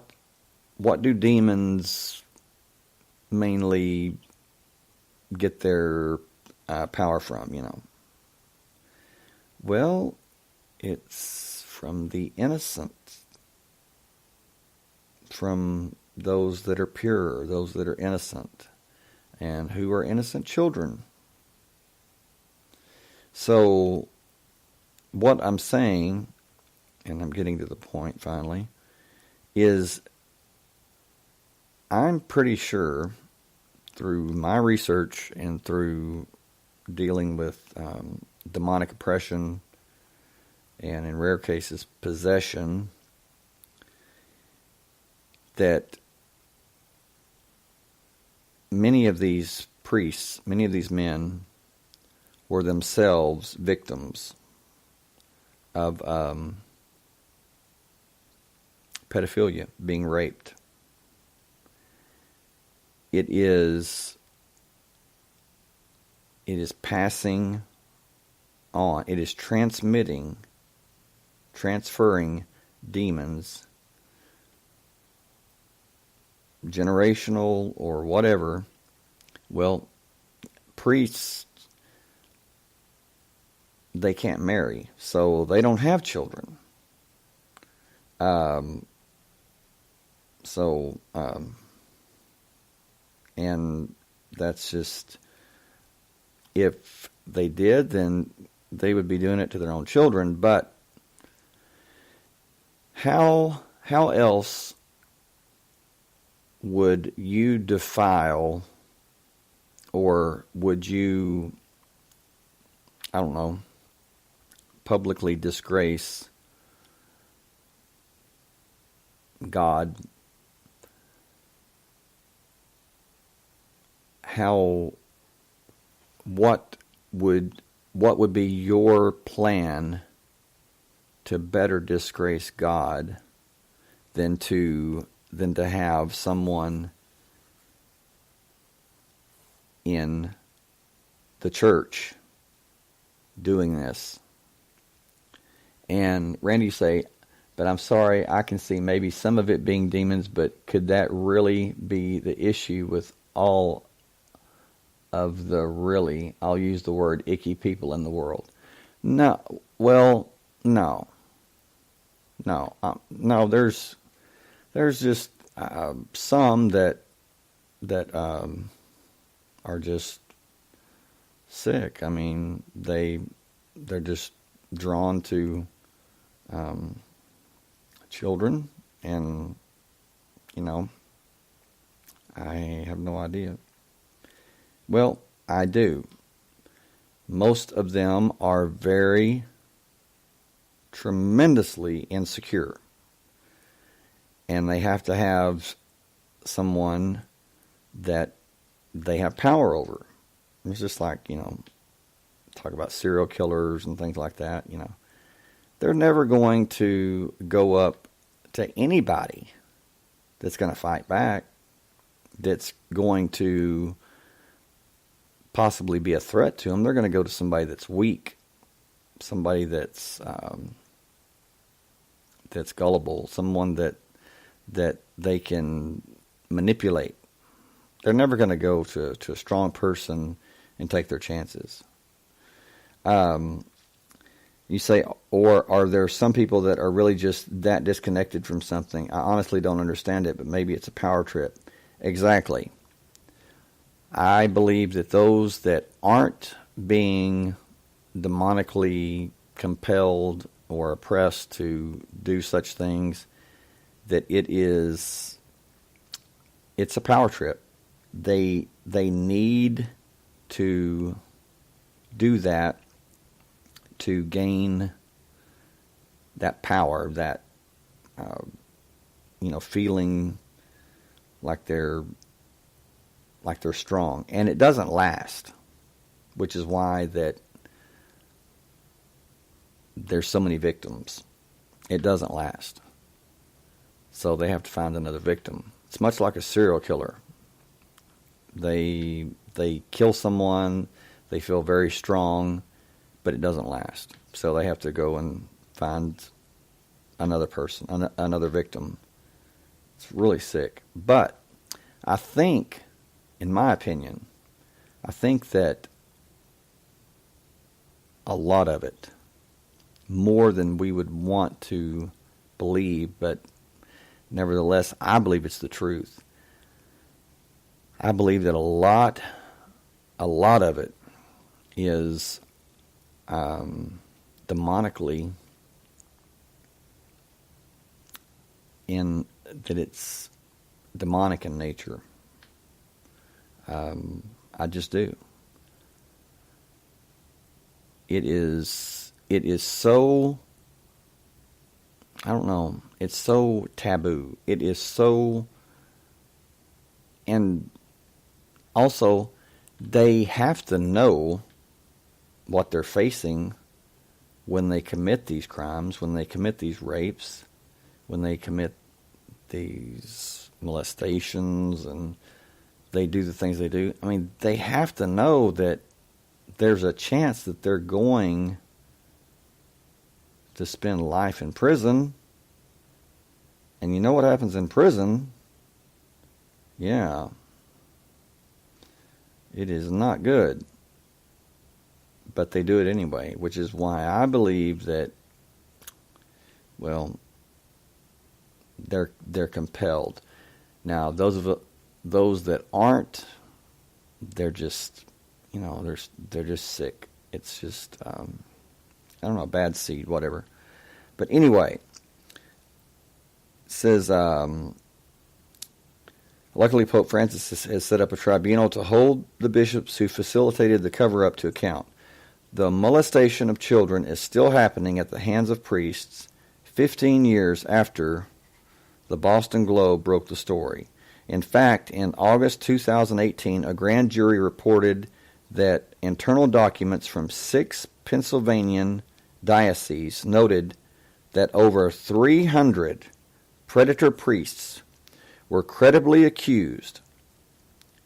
Speaker 1: do demons mainly get their power from, Well, it's from the innocent, from those that are pure, those that are innocent, and who are innocent children. So, what I'm saying, and I'm getting to the point finally, is I'm pretty sure through my research and through dealing with demonic oppression and in rare cases possession, that many of these priests, many of these men were themselves victims of pedophilia, being raped. It is passing on. It is transferring demons, generational or whatever. Well, priests, they can't marry, so they don't have children. And that's just, if they did, then they would be doing it to their own children. But how else would you defile, or would you, I don't know, publicly disgrace God? What would be your plan to better disgrace God than to have someone in the church doing this? And Randy, you say, but I'm sorry, I can see maybe some of it being demons, but could that really be the issue with all of the really, I'll use the word, icky people in the world? No. Well, no. No. No, there's just some that are just sick. I mean, they're just drawn to children, and I have no idea. Well, I do. Most of them are very tremendously insecure, and they have to have someone that they have power over. It's just like, talk about serial killers and things like that, they're never going to go up to anybody that's going to fight back, that's going to possibly be a threat to them. They're going to go to somebody that's weak, somebody that's gullible, someone that they can manipulate. They're never going to go to a strong person and take their chances. You say, or are there some people that are really just that disconnected from something? I honestly don't understand it, but maybe it's a power trip. Exactly. I believe that those that aren't being demonically compelled or oppressed to do such things, that it's a power trip. They need to do that to gain that power, that feeling like they're strong, and it doesn't last, which is why that there's so many victims. It doesn't last, so they have to find another victim. It's much like a serial killer. They kill someone, they feel very strong, but it doesn't last. So they have to go and find another person, another victim. It's really sick. But I think, in my opinion, I think that a lot of it, more than we would want to believe, but nevertheless, I believe it's the truth. I believe that a lot of it is demonically, in that it's demonic in nature. I just do. It is so, I don't know, it's so taboo. It is so, and also they have to know what they're facing when they commit these crimes, when they commit these rapes, when they commit these molestations, and they do the things they do. I mean, they have to know that there's a chance that they're going to spend life in prison. And you know what happens in prison? Yeah. It is not good. But they do it anyway, which is why I believe that, well, they're compelled. Now, those that aren't, they're just, they're just sick. It's just, I don't know, bad seed, whatever. But anyway, it says, luckily Pope Francis has set up a tribunal to hold the bishops who facilitated the cover-up to account. The molestation of children is still happening at the hands of priests 15 years after the Boston Globe broke the story. In fact, in August 2018, a grand jury reported that internal documents from 6 Pennsylvania dioceses noted that over 300 predator priests were credibly accused,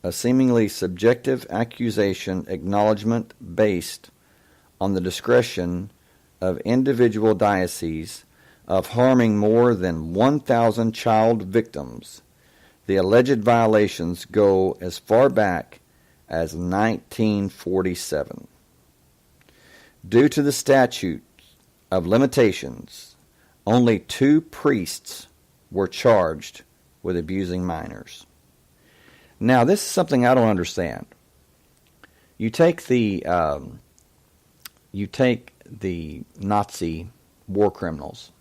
Speaker 1: a seemingly subjective accusation acknowledgement based on the discretion of individual dioceses, of harming more than 1,000 child victims. The alleged violations go as far back as 1947. Due to the statute of limitations, only 2 priests were charged with abusing minors. Now, this is something I don't understand. You take the Nazi war criminals.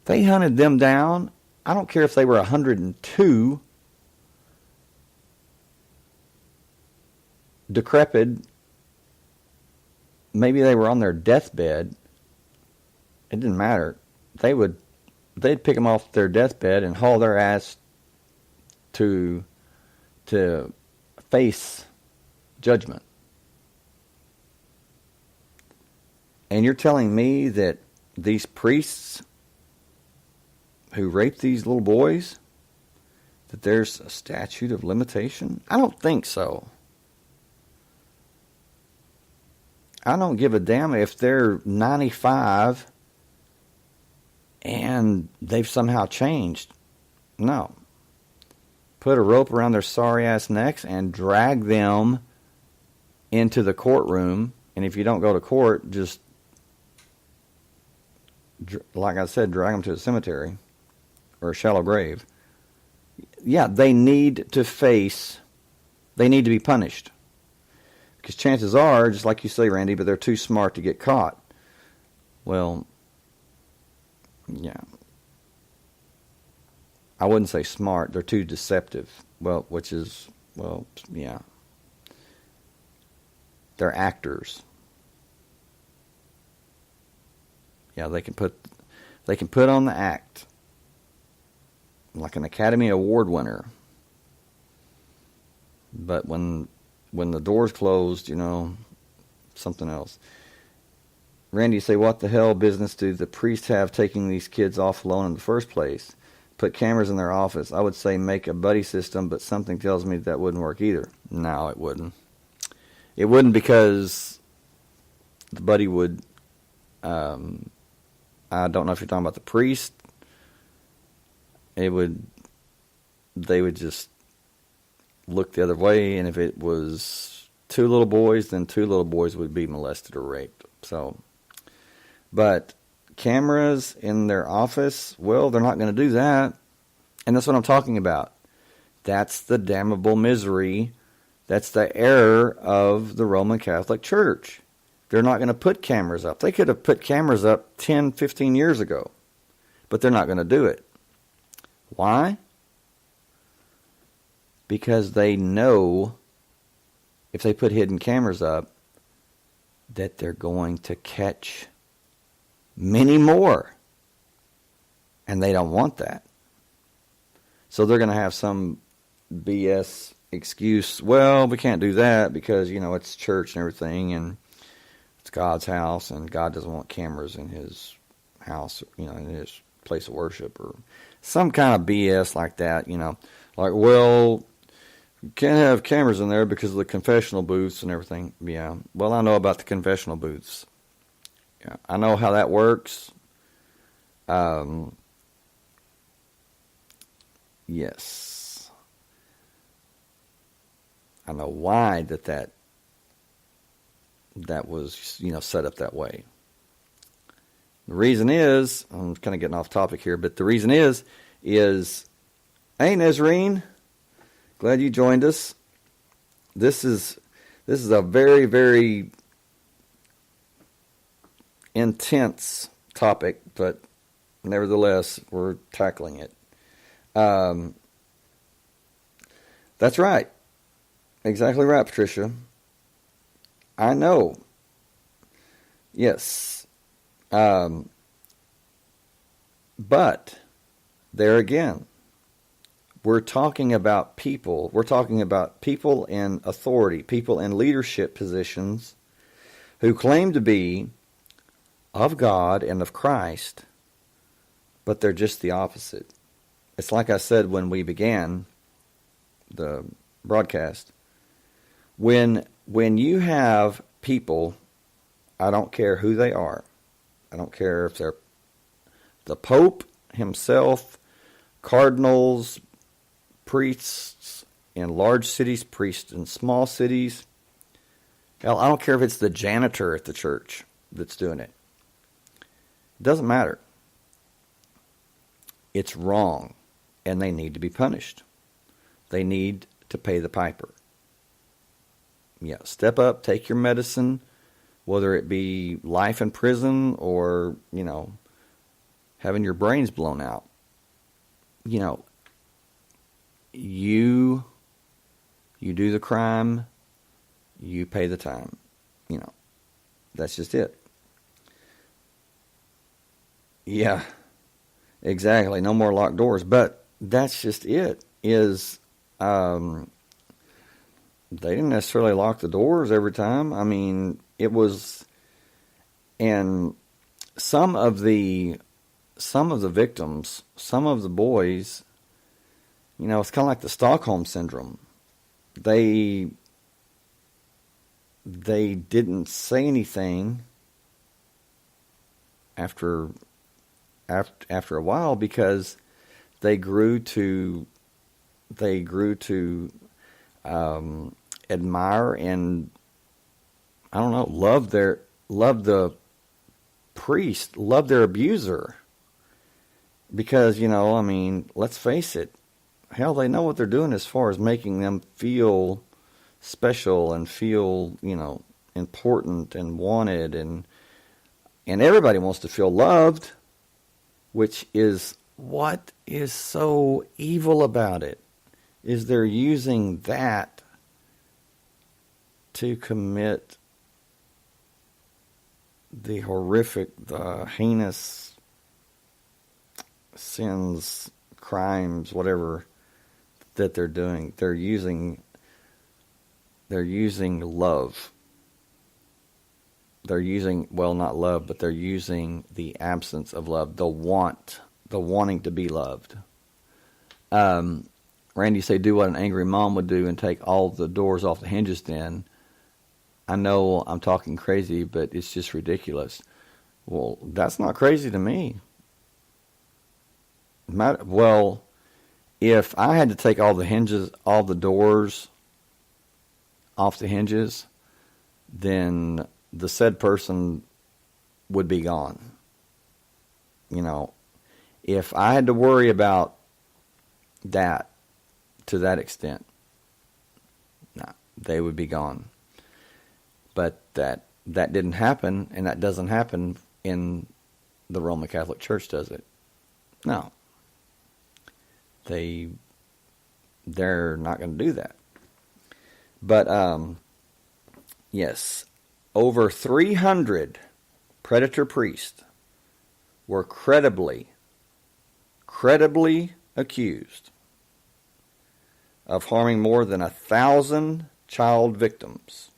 Speaker 1: They hunted them down. I don't care if they were 102, decrepit, maybe they were on their deathbed. It didn't matter. They'd pick them off their deathbed and haul their ass to face judgment. And you're telling me that these priests who rape these little boys, that there's a statute of limitation? I don't think so. I don't give a damn if they're 95 and they've somehow changed. No. Put a rope around their sorry ass necks and drag them into the courtroom. And if you don't go to court, just, like I said, drag them to a cemetery or a shallow grave. Yeah, they need to be punished. Because chances are, just like you say, Randy, but they're too smart to get caught. Well, yeah. I wouldn't say smart. They're too deceptive. Well, yeah. They're actors. Yeah, they can put on the act. Like an Academy Award winner. But when the door's closed, something else. Randy, you say, what the hell business do the priests have taking these kids off alone in the first place? Put cameras in their office. I would say make a buddy system, but something tells me that wouldn't work either. No, it wouldn't. It wouldn't, because the buddy would, I don't know if you're talking about the priest. They would just look the other way, and if it was two little boys, then two little boys would be molested or raped. So, but cameras in their office, well, they're not going to do that. And that's what I'm talking about. That's the damnable misery. That's the error of the Roman Catholic Church. They're not going to put cameras up. They could have put cameras up 10, 15 years ago, but they're not going to do it. Why? Because they know if they put hidden cameras up that they're going to catch many more. And they don't want that. So they're going to have some BS excuse. Well, we can't do that because, it's church and everything, and it's God's house, and God doesn't want cameras in his house, in his place of worship, or some kind of BS like that, Like, well, you can't have cameras in there because of the confessional booths and everything. Yeah, well, I know about the confessional booths. Yeah, I know how that works. Yes. I know why that was, set up that way. The reason is, I'm kind of getting off topic here, but the reason is, hey, Nazarene, glad you joined us. This is a very, very intense topic, but nevertheless, we're tackling it. That's right. Exactly right, Patricia. I know. Yes. But there again, we're talking about people. We're talking about people in authority, people in leadership positions who claim to be of God and of Christ, but they're just the opposite. It's like I said when we began the broadcast. When you have people, I don't care who they are. I don't care if they're the Pope himself, cardinals, priests in large cities, priests in small cities. Hell, I don't care if it's the janitor at the church that's doing it. It doesn't matter. It's wrong, and they need to be punished. They need to pay the piper. Yeah, step up, take your medicine, whether it be life in prison or, having your brains blown out. You do the crime, you pay the time. That's just it. Yeah, exactly. No more locked doors. But that's just it. They didn't necessarily lock the doors every time. I mean, it was And some of the victims, some of the boys, it's kind of like the Stockholm syndrome. They didn't say anything after a while because they grew to admire and, I don't know, love the priest, love their abuser. Because, let's face it, hell, they know what they're doing as far as making them feel special and feel, important and wanted, and everybody wants to feel loved, which is what is so evil about it, is they're using that to commit the horrific, the heinous sins, crimes, whatever that they're doing. They're using love. They're using, well, not love, but they're using the absence of love, the wanting to be loved. Randy say, do what an angry mom would do and take all the doors off the hinges then. I know I'm talking crazy, but it's just ridiculous. Well, that's not crazy to me. Well, if I had to take all the doors off the hinges, then the said person would be gone. If I had to worry about that to that extent, nah, they would be gone. But that didn't happen, and that doesn't happen in the Roman Catholic Church, does it? No. They're not going to do that. But, yes, over 300 predator priests were credibly accused of harming more than 1,000 child victims.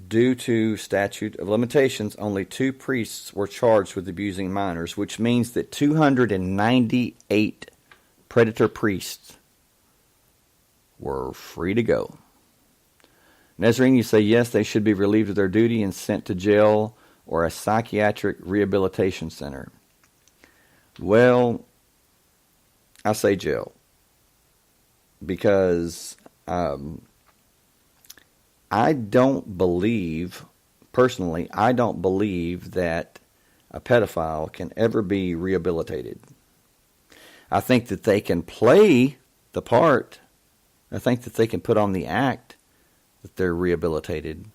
Speaker 1: Due to statute of limitations, only 2 priests were charged with abusing minors, which means that 298 predator priests were free to go. Nazarene, you say yes, they should be relieved of their duty and sent to jail or a psychiatric rehabilitation center. Well, I say jail because I don't believe that a pedophile can ever be rehabilitated. I think that they can play the part. I think that they can put on the act that they're rehabilitated.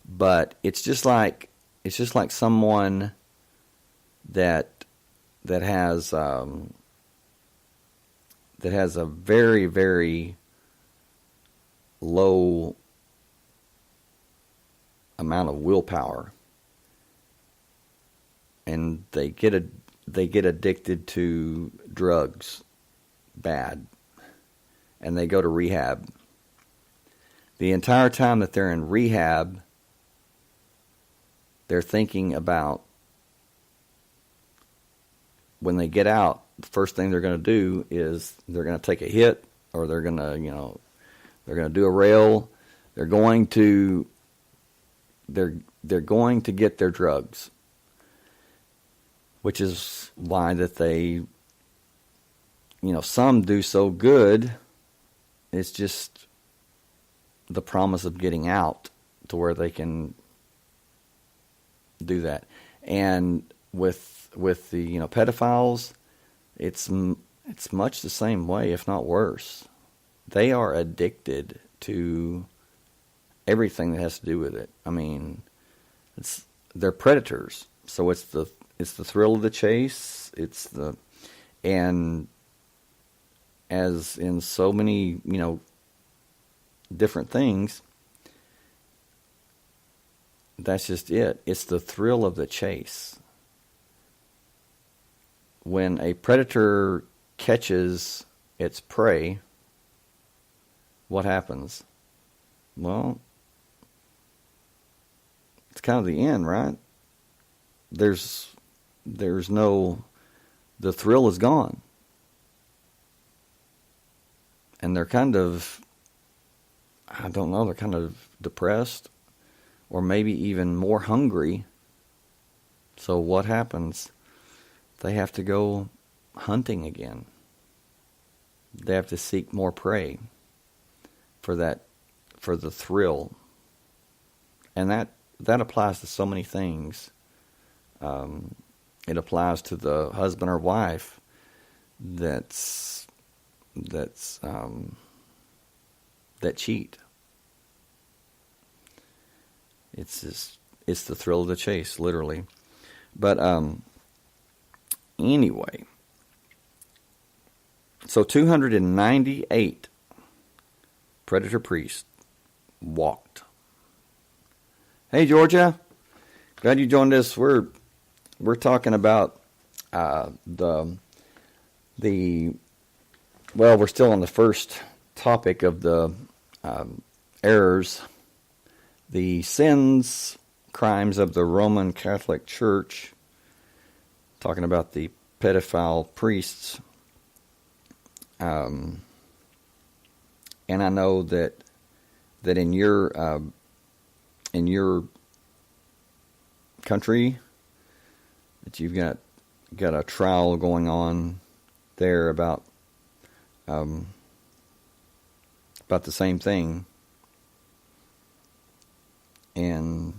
Speaker 1: But it's just like someone that has a very, very low amount of willpower, and they get addicted to drugs bad, and they go to rehab. The entire time that they're in rehab, they're thinking about when they get out, the first thing they're going to do is they're going to take a hit, or they're going to do a rail. They're going to get their drugs, which is why that they, some do so good. It's just the promise of getting out to where they can do that. And with the pedophiles, it's much the same way, if not worse. They are addicted to everything that has to do with it. I mean, they're predators, so it's the thrill of the chase. And as in so many different things, that's just it. It's the thrill of the chase. When a predator catches its prey, what happens? Well, it's kind of the end, right? There's no, the thrill is gone. And they're kind of, I don't know, they're kind of depressed or maybe even more hungry. So what happens? They have to go hunting again. They have to seek more prey for the thrill. And that applies to so many things. It applies to the husband or wife that cheat. It's the thrill of the chase, literally. But anyway, so 298 predator priests walked. Hey, Georgia, glad you joined us. We're talking about we're still on the first topic of the errors, the sins, crimes of the Roman Catholic Church, talking about the pedophile priests. And I know that in your country that you've got a trial going on there about the same thing. And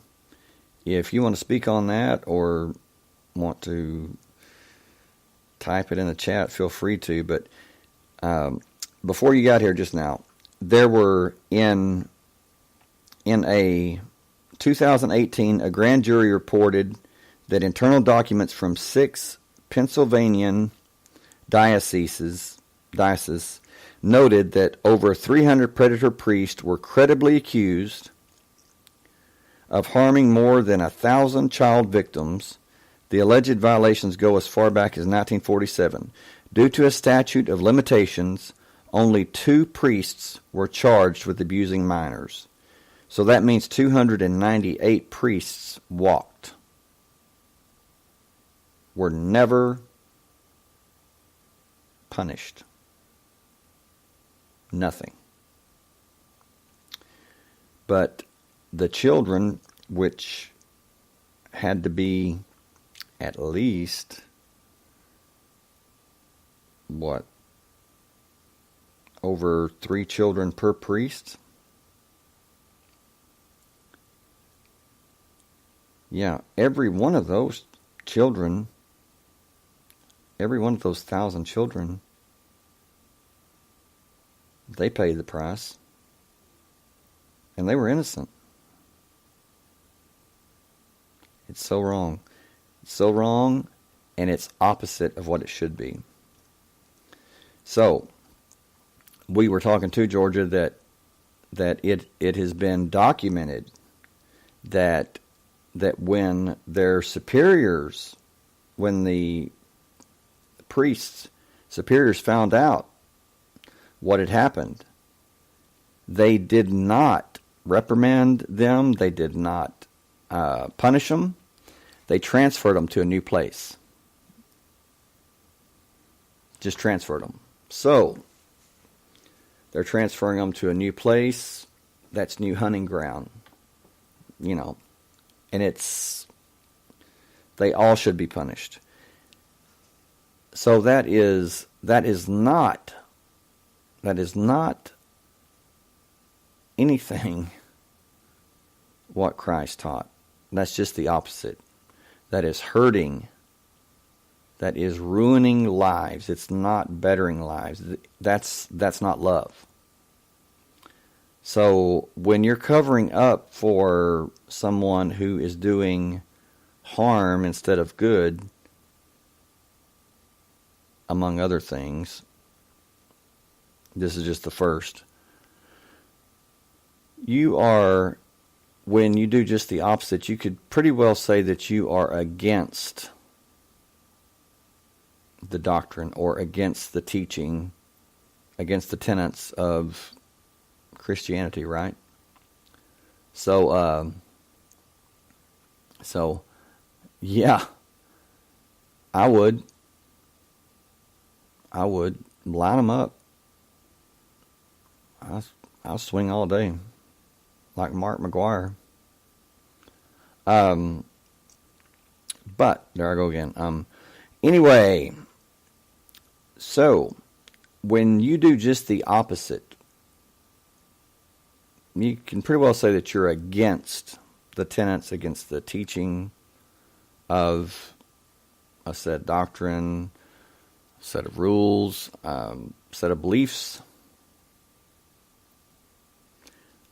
Speaker 1: if you want to speak on that or want to type it in the chat, feel free to. But before you got here just now, there were in a 2018, a grand jury reported that internal documents from 6 Pennsylvania dioceses noted that over 300 predator priests were credibly accused of harming more than 1,000 child victims. The alleged violations go as far back as 1947. Due to a statute of limitations, only 2 priests were charged with abusing minors. So that means 298 priests were never punished. Nothing. But the children, which had to be at least, over 3 children per priest? Yeah, every one of those children, every one of those 1,000 children, they paid the price. And they were innocent. It's so wrong. It's so wrong, and it's opposite of what it should be. So, we were talking to Georgia that it has been documented that when their superiors, when the priests, superiors found out what had happened, they did not reprimand them. They did not punish them. They transferred them to a new place. Just transferred them. So, they're transferring them to a new place. That's new hunting ground. And they all should be punished. So that is not anything what Christ taught. That's just the opposite. That is hurting. That is ruining lives. It's not bettering lives. That's not love. So when you're covering up for someone who is doing harm instead of good, among other things, this is just the first. When you do just the opposite, you could pretty well say that you are against the doctrine or against the teaching, against the tenets of Christianity, right? So, So, yeah, I would line them up. I'll swing all day, like Mark McGuire. But there I go again. Anyway, so when you do just the opposite, you can pretty well say that you're against the tenets, against the teaching of a set doctrine, set of rules, set of beliefs.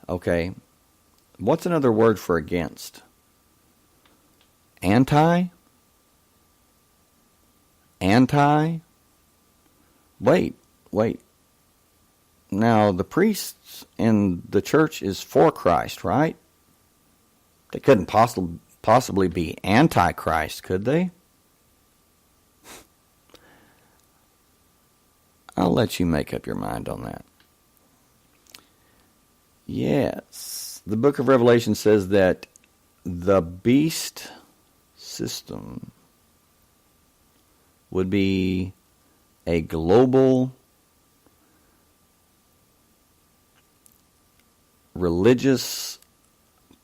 Speaker 1: Okay, what's another word for against? Anti? Wait. Now, the priests in the church is for Christ, right? They couldn't possibly be anti-Christ, could they? I'll let you make up your mind on that. Yes, the book of Revelation says that the beast system would be a global religious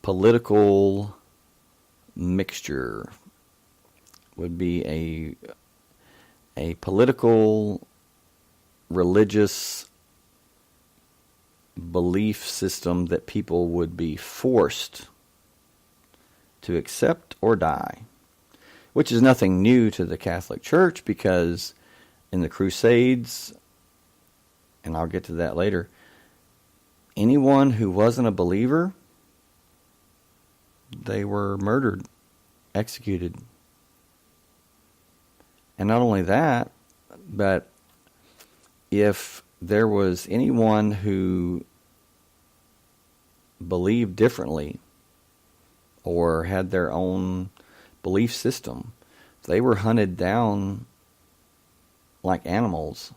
Speaker 1: political mixture. Would be a political religious belief system that people would be forced to accept or die, which is nothing new to the Catholic Church, because in the Crusades, and I'll get to that later, anyone who wasn't a believer, they were murdered, executed. And not only that, but if there was anyone who believed differently or had their own belief system, they were hunted down like animals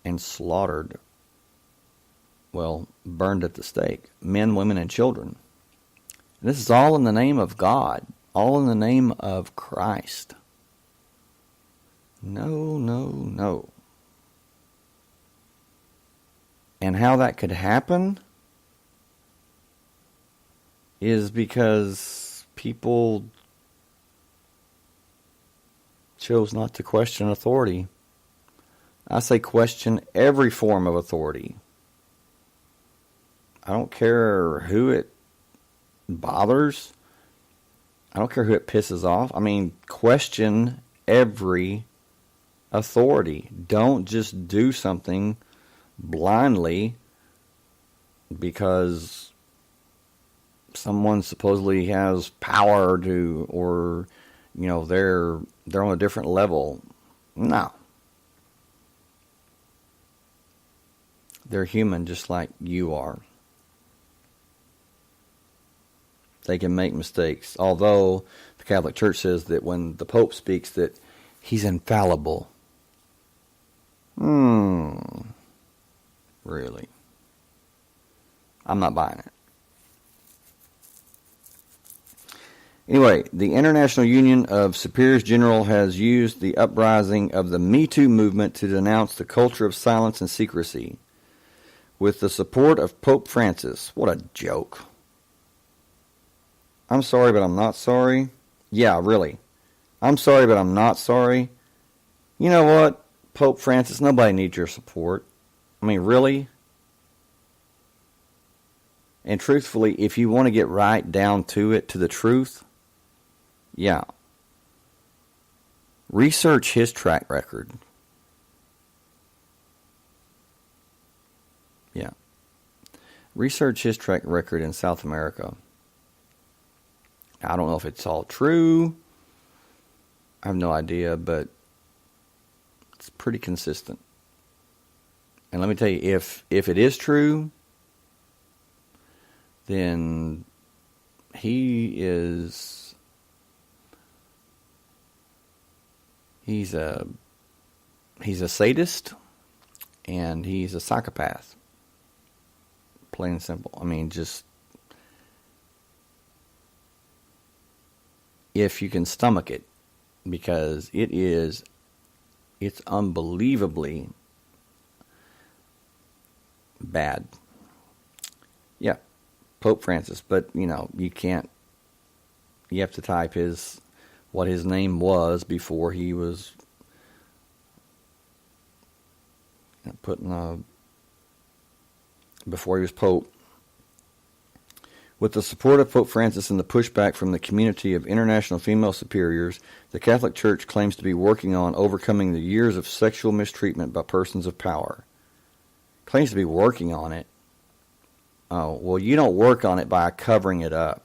Speaker 1: and slaughtered, well, burned at the stake, men, women, and children. And this is all in the name of God, all in the name of Christ. No. And how that could happen is because people chose not to question authority. I say question every form of authority. I don't care who it bothers. I don't care who it pisses off. I mean, question every authority. Don't just do something blindly because someone supposedly has power to, or they're on a different level. No. They're human just like you are. They can make mistakes. Although the Catholic Church says that when the Pope speaks that he's infallible. Really? I'm not buying it. Anyway, the International Union of Superiors General has used the uprising of the Me Too movement to denounce the culture of silence and secrecy, with the support of Pope Francis. What a joke. I'm sorry, but I'm not sorry. Yeah, really. I'm sorry, but I'm not sorry. You know what, Pope Francis, nobody needs your support. I mean, really? And truthfully, if you want to get right down to it, to the truth, yeah. Research his track record. Yeah. Research his track record in South America. I don't know if it's all true. I have no idea, but it's pretty consistent. And let me tell you, if it is true, then he's a sadist, and he's a psychopath. Plain and simple. I mean, just if you can stomach it, because it's unbelievably bad. Yeah, Pope Francis, but you can't. You have to type what his name was before he was before he was Pope. With the support of Pope Francis and the pushback from the community of international female superiors, the Catholic Church claims to be working on overcoming the years of sexual mistreatment by persons of power. Claims to be working on it. Oh, well, you don't work on it by covering it up.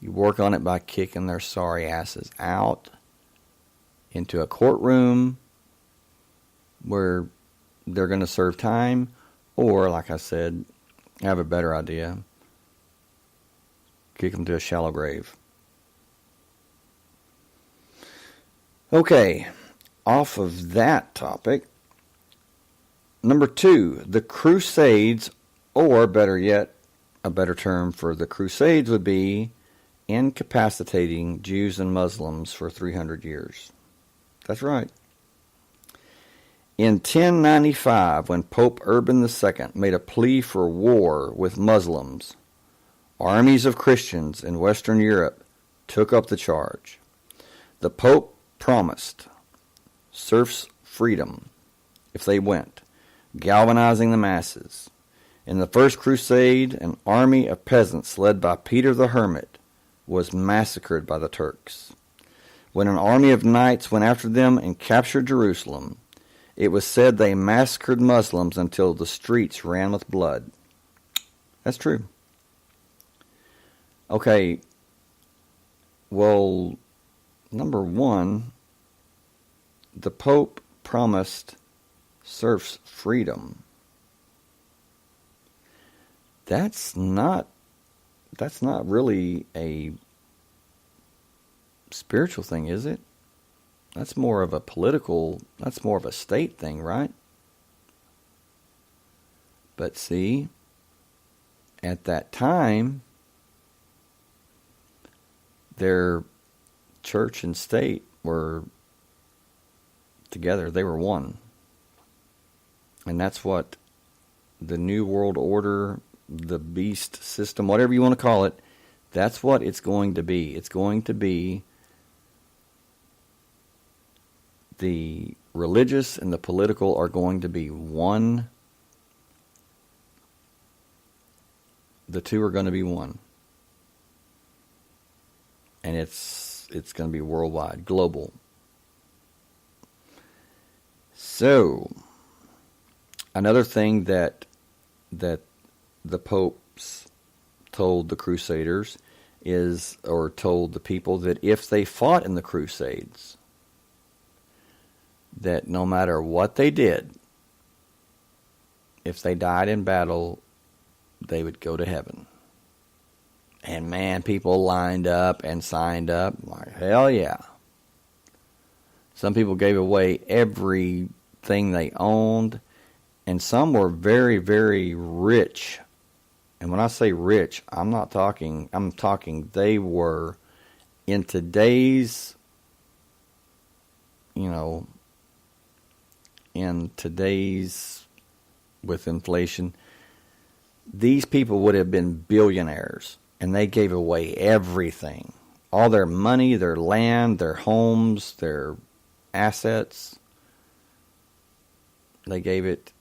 Speaker 1: You work on it by kicking their sorry asses out into a courtroom where they're going to serve time, or, like I said, I have a better idea. Kick them to a shallow grave. Okay, off of that topic. Number 2, the Crusades, or better yet, a better term for the Crusades would be incapacitating Jews and Muslims for 300 years. That's right. In 1095, when Pope Urban II made a plea for war with Muslims, armies of Christians in Western Europe took up the charge. The Pope promised serfs freedom if they went, galvanizing the masses. In the First Crusade, an army of peasants led by Peter the Hermit was massacred by the Turks. When an army of knights went after them and captured Jerusalem, it was said they massacred Muslims until the streets ran with blood. That's true. Okay, well, number 1, the Pope promised serfs freedom. That's not really a spiritual thing, is it? That's more of a state thing, right? But see, at that time, their church and state were together. They were one. And that's what the New World Order, the beast system, whatever you want to call it, that's what it's going to be. It's going to be the religious and the political are going to be one. The two are going to be one. And it's going to be worldwide, global. So, another thing that the popes told the Crusaders or told the people, that if they fought in the Crusades, that no matter what they did, if they died in battle, they would go to heaven. And man, people lined up and signed up like, hell yeah. Some people gave away everything they owned, and some were very, very rich. And when I say rich, I'm talking they were in today's, with inflation, these people would have been billionaires, and they gave away everything. All their money, their land, their homes, their assets. They gave it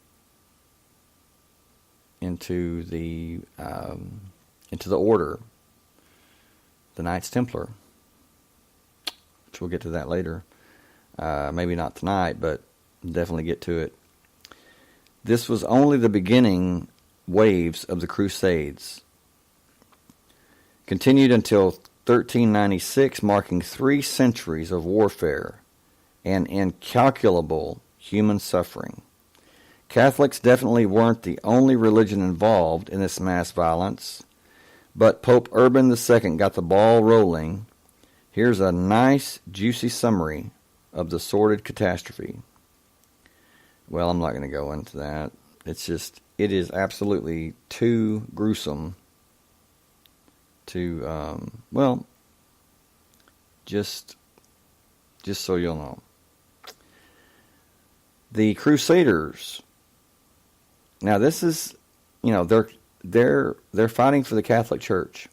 Speaker 1: into the order, the Knights Templar, which we'll get to that later. Maybe not tonight, but definitely get to it. This was only the beginning waves of the Crusades. Continued until 1396, marking 3 centuries of warfare and incalculable human suffering. Catholics definitely weren't the only religion involved in this mass violence, but Pope Urban II got the ball rolling. Here's a nice, juicy summary of the sordid catastrophe. Well, I'm not going to go into that. It is absolutely too gruesome to, Just so you'll know. The Crusaders. Now this is, they're fighting for the Catholic Church.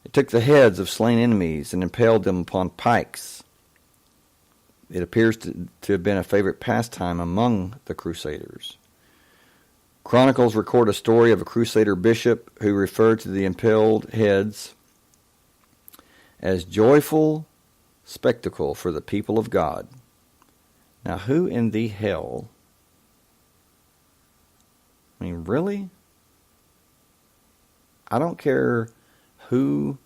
Speaker 1: It took the heads of slain enemies and impaled them upon pikes. It appears to have been a favorite pastime among the Crusaders. Chronicles record a story of a Crusader bishop who referred to the impaled heads as joyful spectacle for the people of God. Now, who in the hell? I mean, really? I don't care who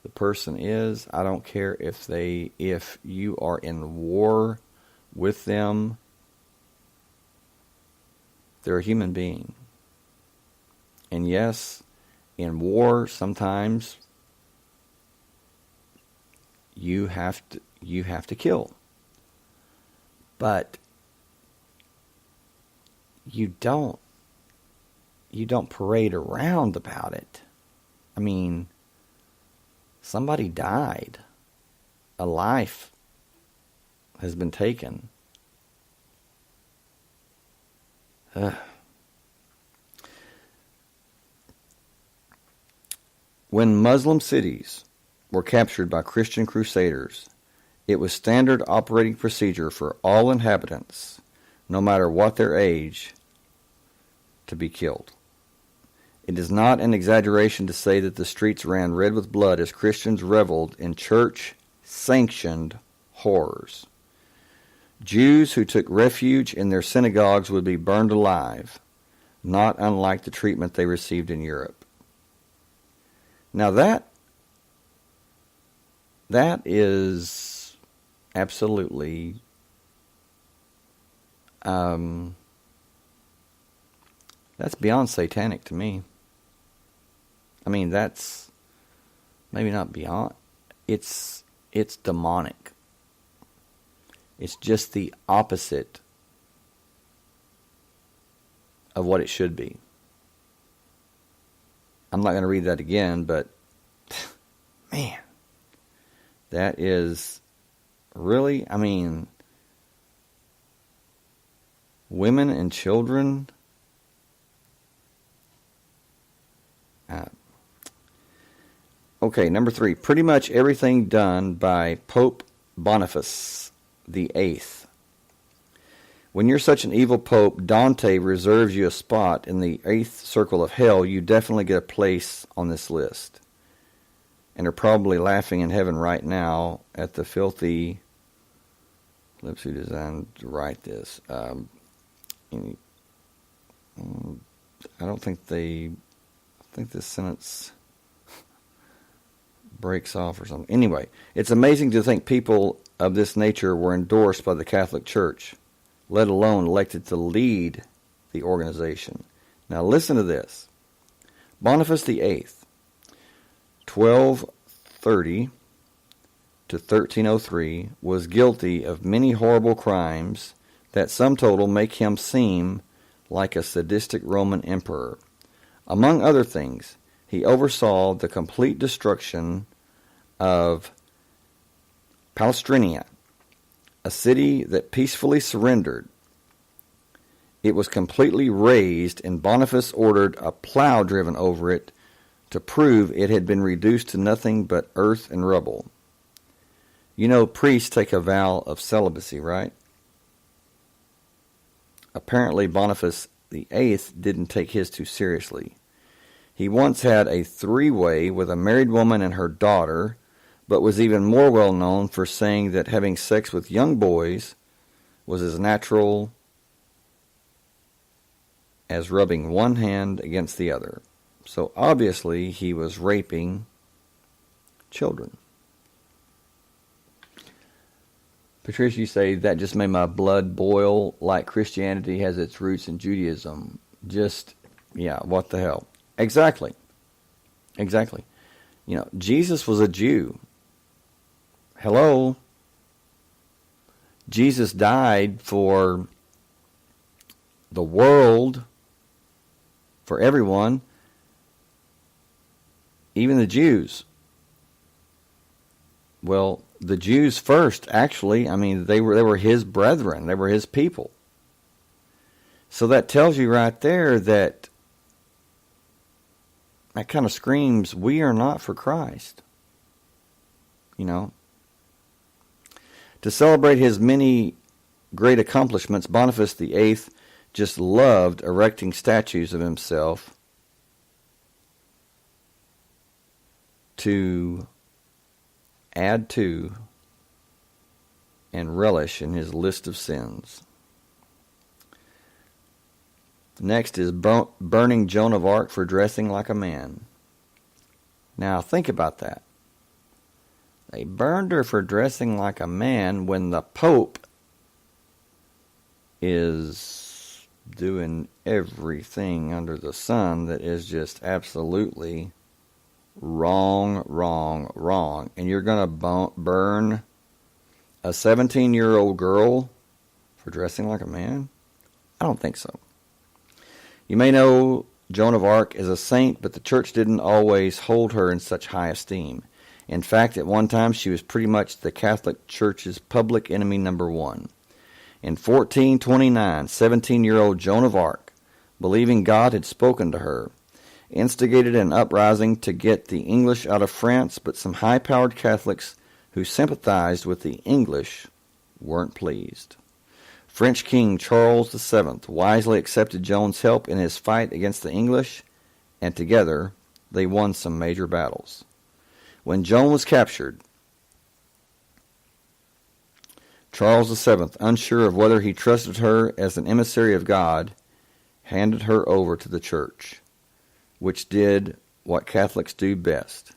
Speaker 1: the person is. I don't care if you are in war with them. They're a human being. And yes, in war sometimes you have to kill. But you don't parade around about it. I mean, somebody died. A life has been taken. When Muslim cities were captured by Christian crusaders, it was standard operating procedure for all inhabitants, no matter what their age, to be killed. It is not an exaggeration to say that the streets ran red with blood as Christians reveled in church-sanctioned horrors. Jews who took refuge in their synagogues would be burned alive, not unlike the treatment they received in Europe. Now that is absolutely that's beyond satanic to me. I mean, that's maybe not beyond. It's demonic. It's just the opposite of what it should be. I'm not going to read that again, but man, that is really, I mean, women and children. Okay, number 3. Pretty much everything done by Pope Boniface the Eighth. When you're such an evil pope, Dante reserves you a spot in the 8th circle of hell. You definitely get a place on this list. And are probably laughing in heaven right now at the filthy lips who designed to write this. I don't think I think this sentence breaks off or something. Anyway, it's amazing to think people of this nature were endorsed by the Catholic Church, let alone elected to lead the organization. Now listen to this. Boniface VIII, 1230 to 1303, was guilty of many horrible crimes that sum total make him seem like a sadistic Roman emperor. Among other things, he oversaw the complete destruction of Palestrina, a city that peacefully surrendered. It was completely razed, and Boniface ordered a plow driven over it to prove it had been reduced to nothing but earth and rubble. You know, priests take a vow of celibacy, right? Apparently, Boniface VIII didn't take his too seriously. He once had a 3-way with a married woman and her daughter, but was even more well known for saying that having sex with young boys was as natural as rubbing one hand against the other. So obviously he was raping children. Patricia, you say that just made my blood boil, like Christianity has its roots in Judaism. Just, yeah, what the hell? Exactly. You know, Jesus was a Jew. Hello? Jesus died for the world, for everyone, even the Jews. Well, the Jews first, actually, I mean, they were his brethren. They were his people. So that tells you right there that kind of screams, we are not for Christ. You know. To celebrate his many great accomplishments, Boniface VIII just loved erecting statues of himself to add to and relish in his list of sins. Next is burning Joan of Arc for dressing like a man. Now think about that. They burned her for dressing like a man when the Pope is doing everything under the sun that is just absolutely wrong. And you're going to burn a 17-year-old girl for dressing like a man? I don't think so. You may know Joan of Arc as a saint, but the church didn't always hold her in such high esteem. In fact, at one time she was pretty much the Catholic Church's public enemy number one. In 1429, 17-year-old Joan of Arc, believing God had spoken to her, instigated an uprising to get the English out of France, but some high-powered Catholics who sympathized with the English weren't pleased. French King Charles VII wisely accepted Joan's help in his fight against the English, and together they won some major battles. When Joan was captured, Charles VII, unsure of whether he trusted her as an emissary of God, handed her over to the church, which did what Catholics do best,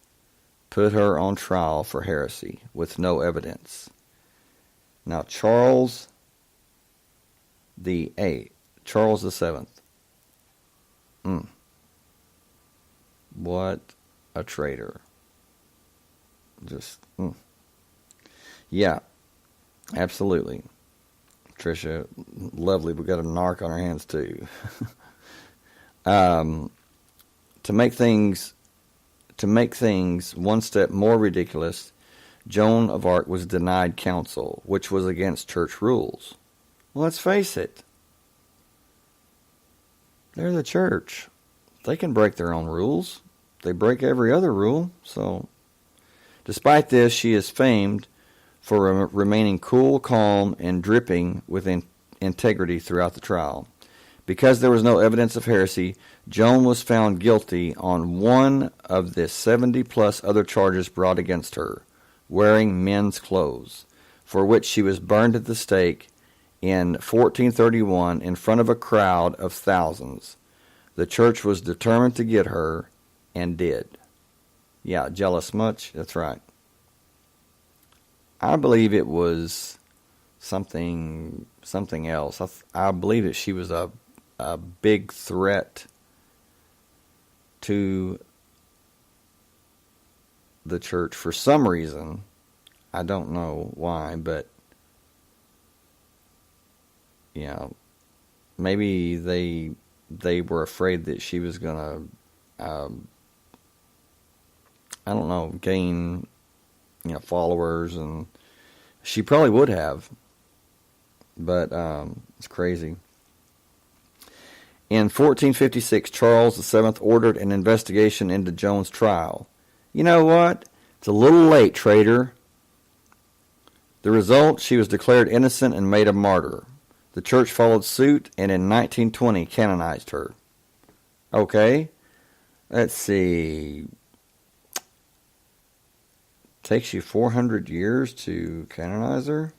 Speaker 1: put her on trial for heresy with no evidence. Now Charles VII, what a traitor. Yeah, absolutely. Tricia, lovely, we got a narc on our hands too. To make things one step more ridiculous, Joan of Arc was denied counsel, which was against church rules. Well, let's face it. They're the church. They can break their own rules. They break every other rule, so... Despite this, she is famed for remaining cool, calm, and dripping with integrity throughout the trial. Because there was no evidence of heresy, Joan was found guilty on one of the 70-plus other charges brought against her, wearing men's clothes, for which she was burned at the stake in 1431 in front of a crowd of thousands. The church was determined to get her, and did. Yeah, jealous much? That's right. I believe it was something else. I believe that she was a big threat to the church for some reason. I don't know why, but yeah, maybe they were afraid that she was gonna I don't know, gain, followers, and she probably would have, but it's crazy. In 1456, Charles VII ordered an investigation into Joan's trial. You know what? It's a little late, traitor. The result, she was declared innocent and made a martyr. The church followed suit, and in 1920 canonized her. Okay, let's see... Takes you 400 years to canonize her?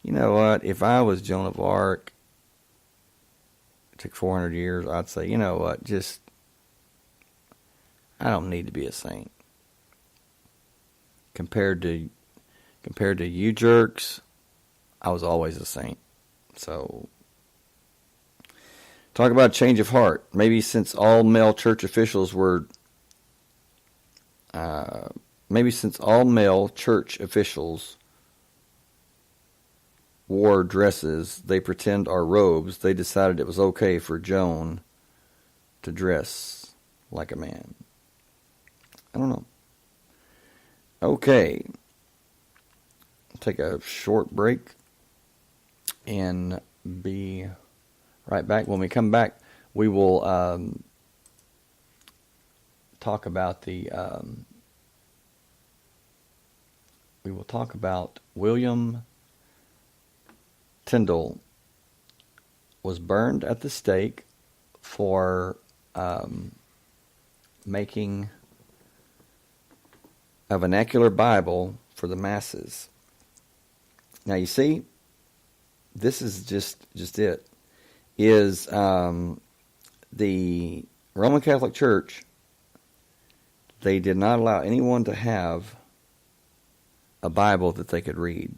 Speaker 1: You know what? If I was Joan of Arc, it took 400 years, I'd say, you know what? I don't need to be a saint. Compared to you jerks, I was always a saint. So, talk about change of heart. Maybe since all male church officials were wore dresses they pretend are robes, they decided it was okay for Joan to dress like a man. I don't know. Okay. Take a short break and be right back. When we come back, we will talk about William Tyndale was burned at the stake for making a vernacular Bible for the masses. Now you see, this is just it. Is the Roman Catholic Church, they did not allow anyone to have a Bible that they could read.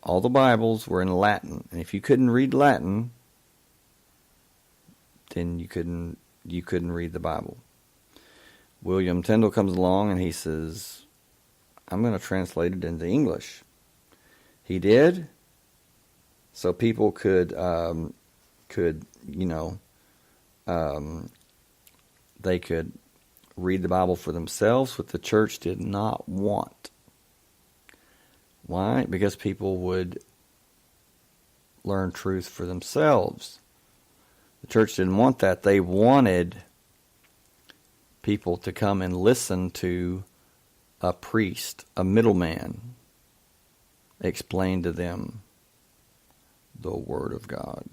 Speaker 1: All the Bibles were in Latin, and if you couldn't read Latin, then you couldn't read the Bible. William Tyndale comes along and he says, I'm going to translate it into English. He did, so people could they could read the Bible for themselves, what the church did not want. Why? Because people would learn truth for themselves. The church didn't want that. They wanted people to come and listen to a priest, a middleman, explain to them the Word of God.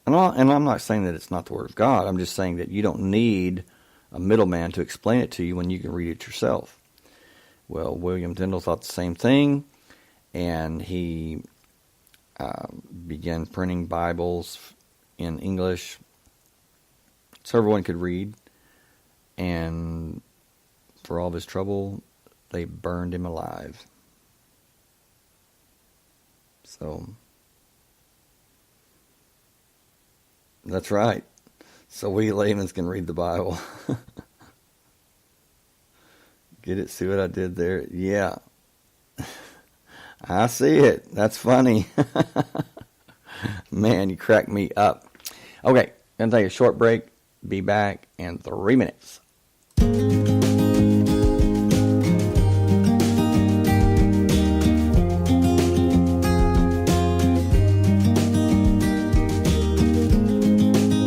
Speaker 1: And I'm not saying that it's not the Word of God. I'm just saying that you don't need a middleman to explain it to you when you can read it yourself. Well, William Tyndale thought the same thing, and he began printing Bibles in English so everyone could read. And for all of his trouble, they burned him alive. So, that's right. So we laymen can read the Bible. Get it? See what I did there? Yeah. I see it. That's funny. Man, you cracked me up. Okay, gonna take a short break. Be back in 3 minutes.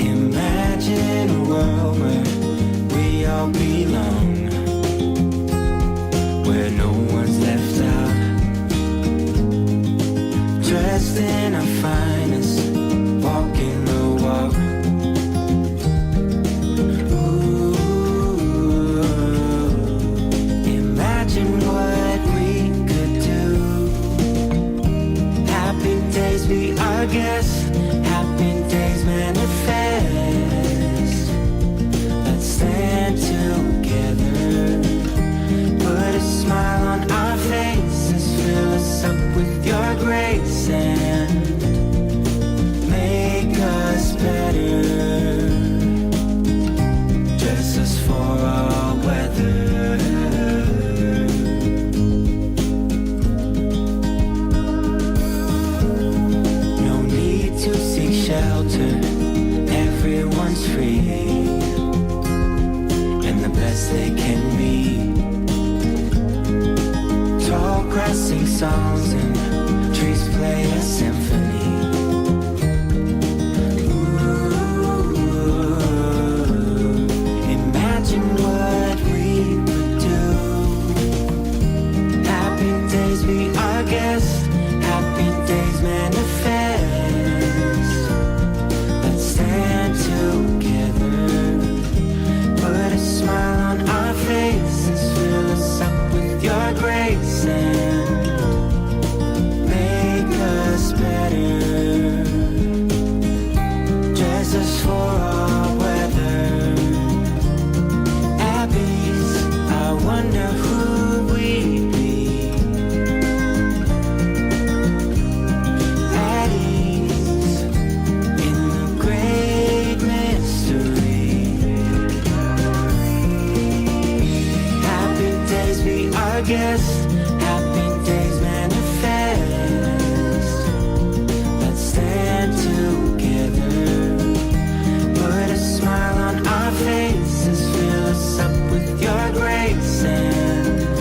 Speaker 3: Imagine a world where we all belong, where no one's left out, dressed in our finest, walking the walk. Imagine what we could do. Happy days be our guest. Happy days manifest. Let's stand together. Put a smile on our faces. Fill us up with your grace and make us better. Dress us for all weather. Shelter, everyone's free, and the best they can be. Tall grass sing songs and trees play a symphony. Ooh, imagine what we could do. Happy days be our guest. Happy days manifest. Together, put a smile on our faces, fill us up with your grace and make us better. Dress us for all weather. Abbeys, I wonder who we'd be. At ease in the great mystery. Happy days be our guest. Happy days manifest. Let's stand together. Put a smile on our faces. Fill us up with your grace and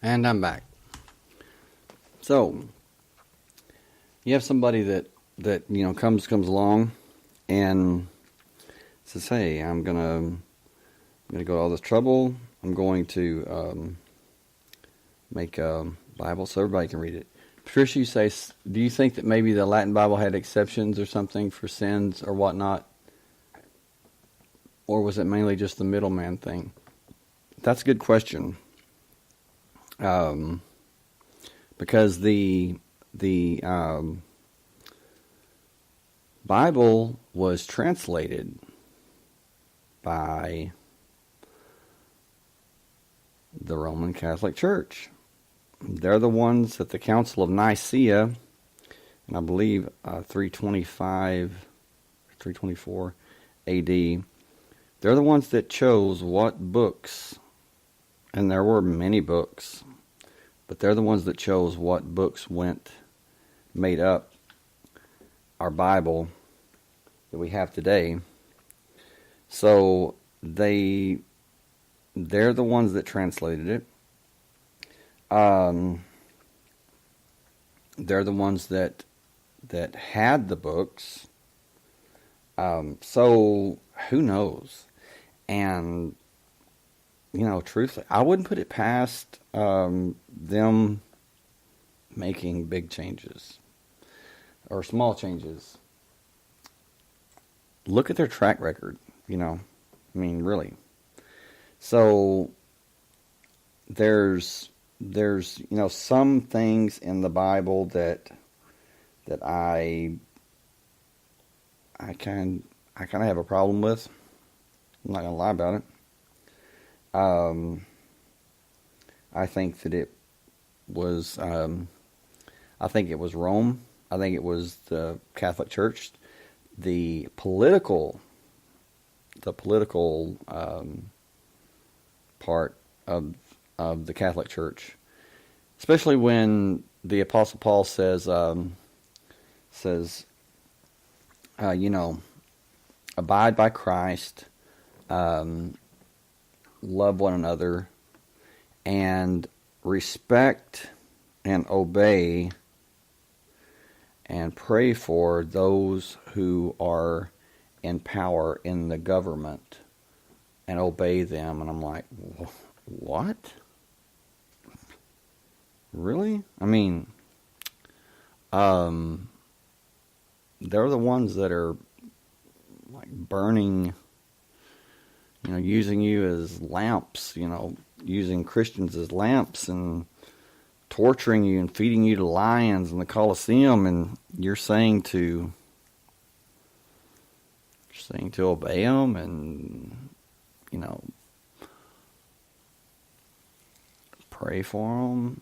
Speaker 1: And I'm back. So, you have somebody that comes along and says, "Hey, I'm gonna go to all this trouble. I'm going to make a Bible so everybody can read it." Patricia, you say, do you think that maybe the Latin Bible had exceptions or something for sins or whatnot? Or was it mainly just the middleman thing? That's a good question. Because the Bible was translated by the Roman Catholic Church. They're the ones at the Council of Nicaea, and I believe 324 AD. They're the ones that chose what books, and there were many books, but they're the ones that chose what books made up our Bible that we have today. So they're the ones that translated it. They're the ones that had the books. So who knows? And truthfully, I wouldn't put it past them making big changes or small changes. Look at their track record. Really. So there's some things in the Bible that I kind of have a problem with. I'm not gonna lie about it. I think that it was Rome. I think it was the Catholic Church, the political part of the Catholic Church, especially when the Apostle Paul says, abide by Christ, love one another, and respect and obey and pray for those who are in power in the government and obey them. And I'm like, what? Really? They're the ones that are like burning, using you as lamps, using Christians as lamps and torturing you and feeding you to lions in the Colosseum, and you're saying to obey them and pray for them.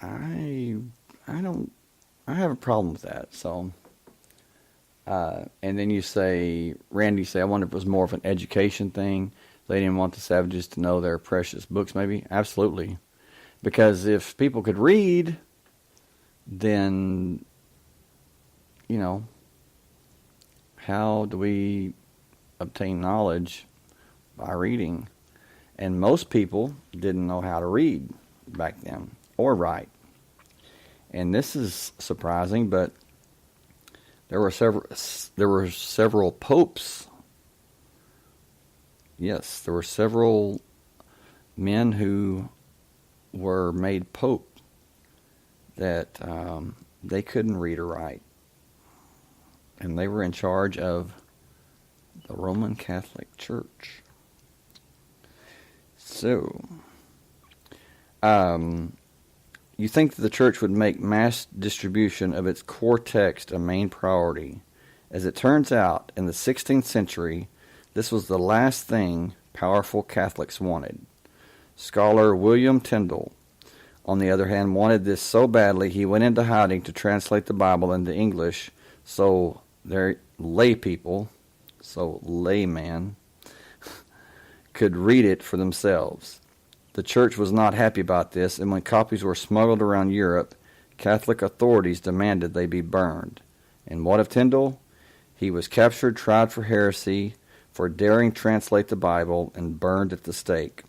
Speaker 1: I have a problem with that. So, and then Randy, I wonder if it was more of an education thing. They didn't want the savages to know their precious books, maybe? Absolutely. Because if people could read, then, how do we obtain knowledge? By reading. And most people didn't know how to read back then, or write. And this is surprising, but there were several popes. Yes, there were several men who were made pope that they couldn't read or write, and they were in charge of the Roman Catholic Church. So, you think that the church would make mass distribution of its core text a main priority. As it turns out, in the 16th century, this was the last thing powerful Catholics wanted. Scholar William Tyndale, on the other hand, wanted this so badly he went into hiding to translate the Bible into English so their laymen, could read it for themselves. The church was not happy about this, and when copies were smuggled around Europe, Catholic authorities demanded they be burned. And what of Tyndale? He was captured, tried for heresy, for daring translate the Bible, and burned at the stake.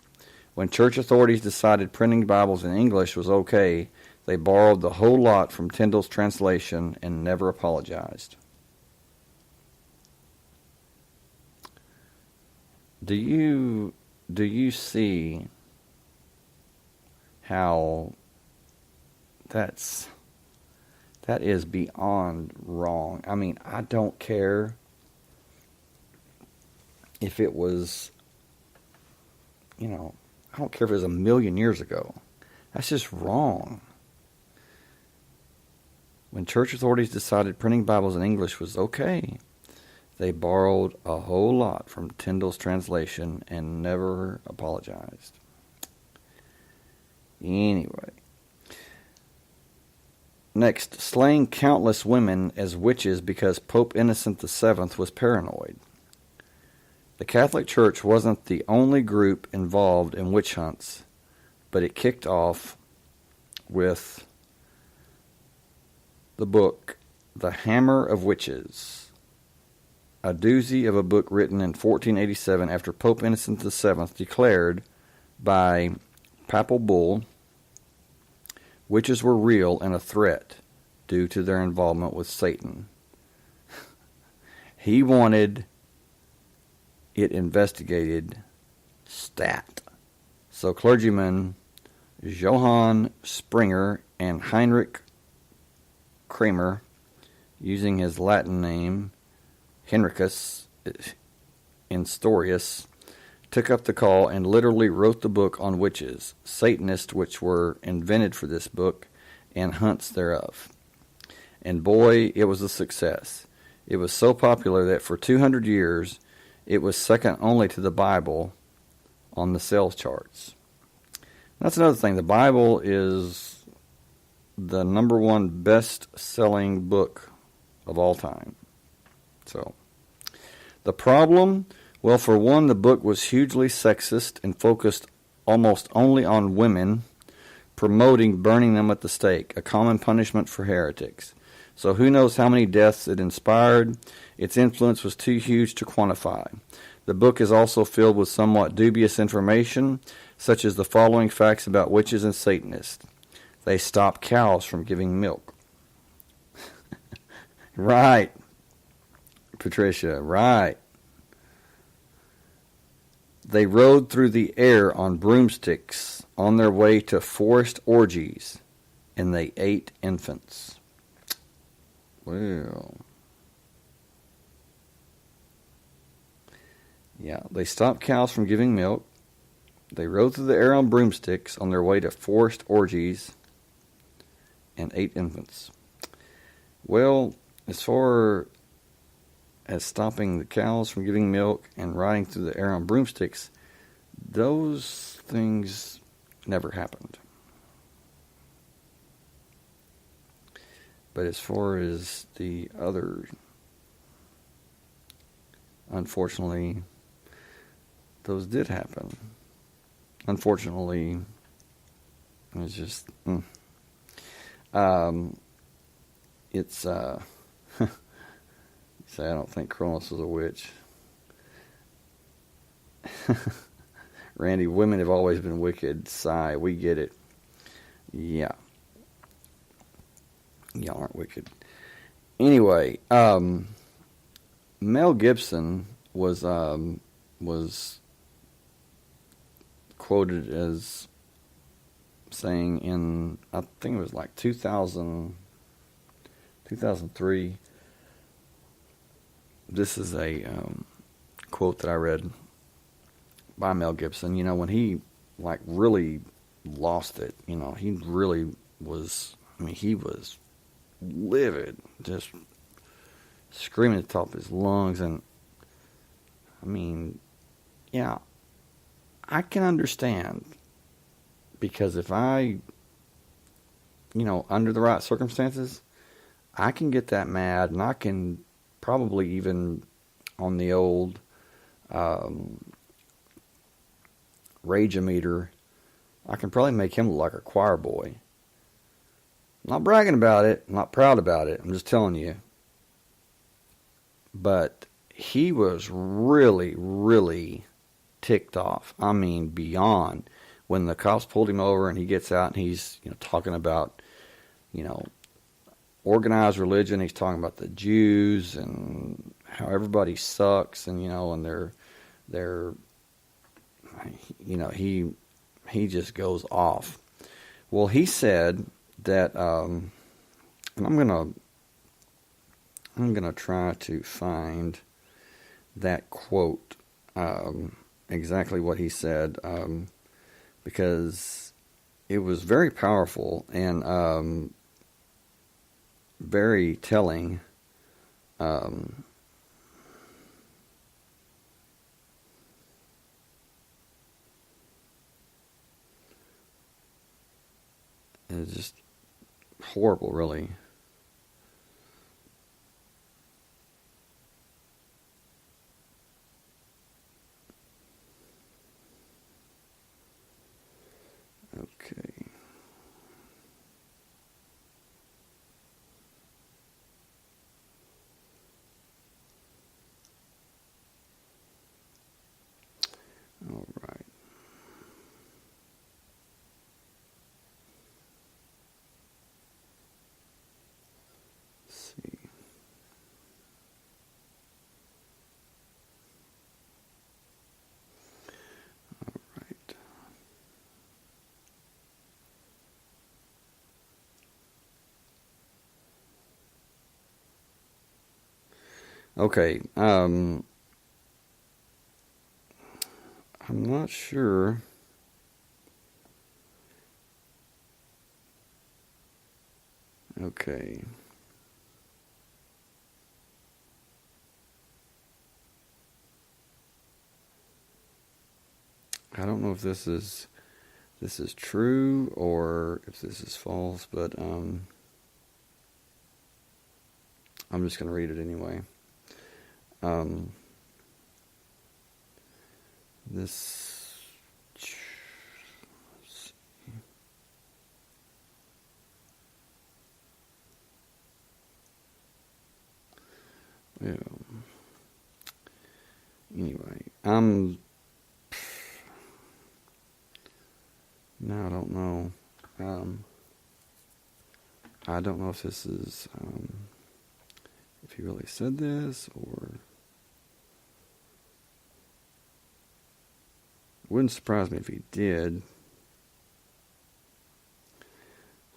Speaker 1: When church authorities decided printing Bibles in English was okay, they borrowed the whole lot from Tyndale's translation and never apologized. Do you see how that is beyond wrong? I mean, I don't care if it was, I don't care if it was 1,000,000 years ago. That's just wrong. When church authorities decided printing Bibles in English was okay, they borrowed a whole lot from Tyndale's translation and never apologized. Anyway. Next, slaying countless women as witches because Pope Innocent VII was paranoid. The Catholic Church wasn't the only group involved in witch hunts, but it kicked off with the book The Hammer of Witches, a doozy of a book written in 1487 after Pope Innocent VII declared by papal bull witches were real and a threat due to their involvement with Satan. He wanted it investigated stat. So clergymen Johann Springer and Heinrich Kramer, using his Latin name Henricus Instorius, took up the call and literally wrote the book on witches, Satanists which were invented for this book, and hunts thereof. And boy, it was a success. It was so popular that for 200 years, it was second only to the Bible on the sales charts. That's another thing. The Bible is the #1 best-selling book of all time. So, the problem, well, for one, the book was hugely sexist and focused almost only on women, promoting burning them at the stake, a common punishment for heretics. So who knows how many deaths it inspired? Its influence was too huge to quantify. The book is also filled with somewhat dubious information, such as the following facts about witches and Satanists. They stop cows from giving milk. Right, Patricia, right. They rode through the air on broomsticks on their way to forest orgies, and they ate infants. Well, yeah, they stopped cows from giving milk. They rode through the air on broomsticks on their way to forest orgies and ate infants. Well, as far as stopping the cows from giving milk and riding through the air on broomsticks, those things never happened. But as far as the other, unfortunately, those did happen. Unfortunately, it's just, it's, say I don't think Cronus was a witch. Randy, women have always been wicked. Sigh, we get it. Yeah. Y'all aren't wicked. Anyway, Mel Gibson was quoted as saying in, I think it was like 2003. This is a quote that I read by Mel Gibson. You know, when he like really lost it, you know, he really was, I mean, he was livid, just screaming at the top of his lungs. And I mean, yeah, I can understand, because if I, under the right circumstances, I can get that mad, and I can probably even on the old rage-o-meter, I can probably make him look like a choir boy. I'm not bragging about it. I'm not proud about it. I'm just telling you. But he was really, really ticked off. I mean, beyond. when the cops pulled him over and he gets out and he's talking about organized religion. He's talking about the Jews and how everybody sucks, and and they're he just goes off. Well, he said that, and I'm gonna try to find that quote, exactly what he said, because it was very powerful and very telling. It's just horrible, really. Okay. All right. Let's see. All right. Okay. I'm not sure. Okay. I don't know if this is true or if this is false, but I'm just going to read it anyway. This, yeah. Anyway, no, I don't know. I don't know if this is, if he really said this, or wouldn't surprise me if he did.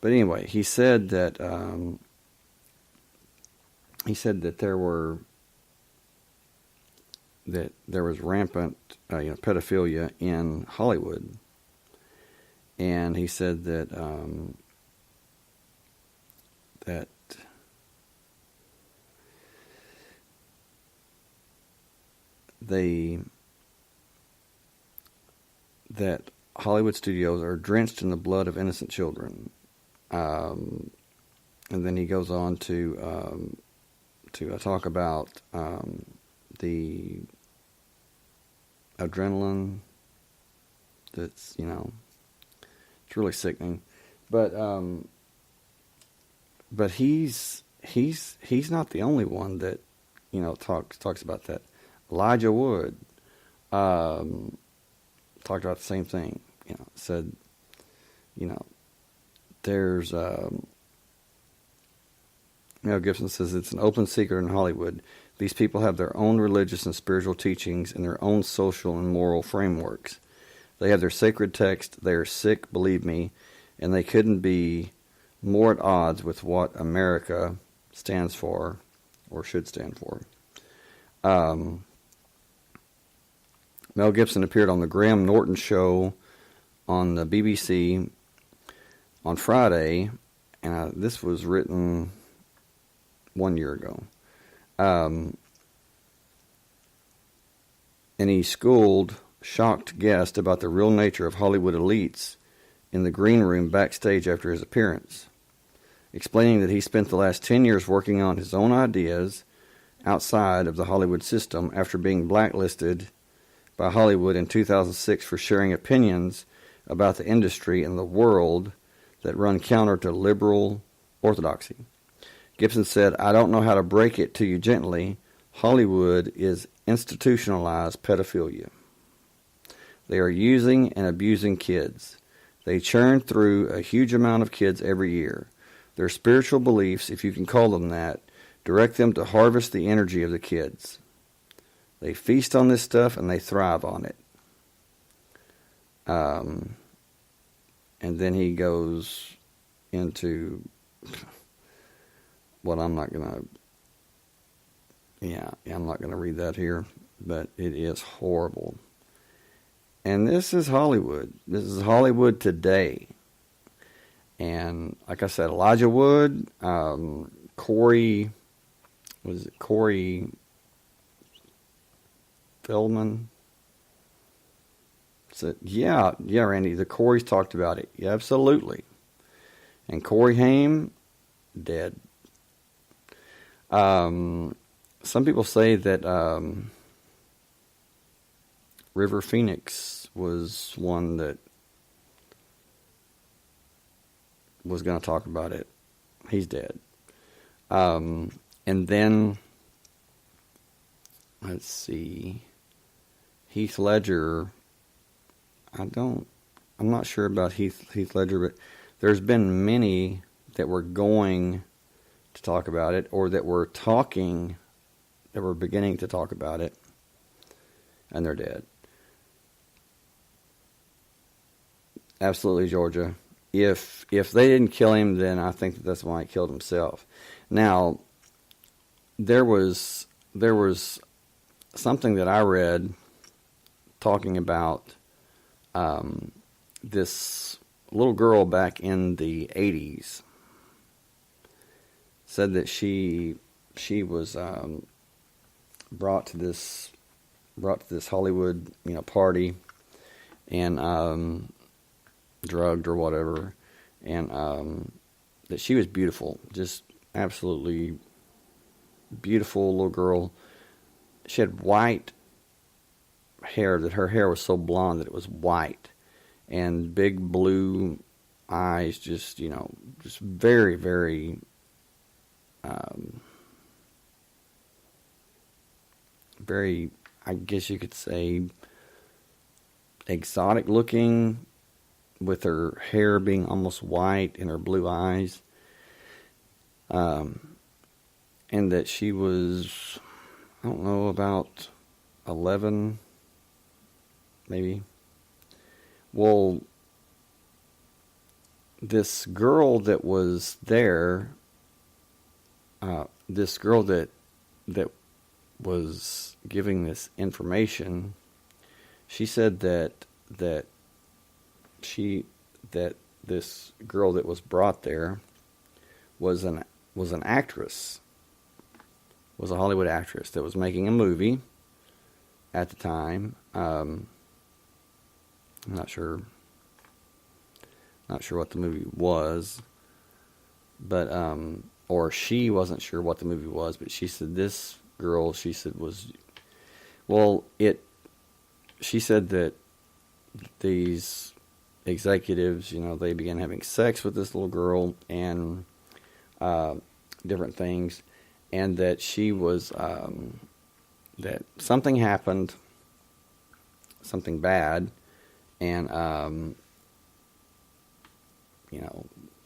Speaker 1: But anyway, he said that there was rampant pedophilia in Hollywood, and he said that that Hollywood studios are drenched in the blood of innocent children. And then he goes on to talk about the adrenaline. That's it's really sickening, but he's not the only one that talks about that. Elijah Wood talked about the same thing. Said there's Mel Gibson says it's an open secret in Hollywood. These people have their own religious and spiritual teachings and their own social and moral frameworks. They have their sacred text. They are sick, believe me, and they couldn't be more at odds with what America stands for or should stand for. Mel Gibson appeared on the Graham Norton show on the BBC on Friday, and this was written 1 year ago. And he schooled shocked guests about the real nature of Hollywood elites in the green room backstage after his appearance, explaining that he spent the last 10 years working on his own ideas outside of the Hollywood system after being blacklisted by Hollywood in 2006 for sharing opinions about the industry and the world that run counter to liberal orthodoxy. Gibson said, "I don't know how to break it to you gently. Hollywood is institutionalized pedophilia. They are using and abusing kids. They churn through a huge amount of kids every year. Their spiritual beliefs, if you can call them that, direct them to harvest the energy of the kids. They feast on this stuff and they thrive on it. And then he goes into what I'm not going to read that here, but it is horrible. And this is Hollywood. This is Hollywood today. And like I said, Elijah Wood, Corey Feldman? So, yeah, Randy, the Corey's talked about it. Yeah, absolutely. And Corey Haim, dead. Some people say that River Phoenix was one that was going to talk about it. He's dead. And then, let's see, Heath Ledger. I'm not sure about Heath Ledger, but there's been many that were going to talk about it, or that were beginning to talk about it, and they're dead. Absolutely, Georgia. If they didn't kill him, then I think that's why he killed himself. Now, there was something that I read talking about this little girl back in the 80s. Said that she was brought to this Hollywood party and drugged or whatever, and that she was beautiful, just absolutely beautiful little girl. She had white hair, that her hair was so blonde that it was white, and big blue eyes, just very, very very, I guess you could say, exotic looking, with her hair being almost white and her blue eyes. And that she was, I don't know, about 11, maybe. Well, this girl that was there, this girl that was giving this information, she said that this girl that was brought there was an actress, was a Hollywood actress that was making a movie at the time. I'm not sure what the movie was, but or she wasn't sure what the movie was, but she said this girl, she said she said that these executives, they began having sex with this little girl and different things, and that she was that something happened, something bad, and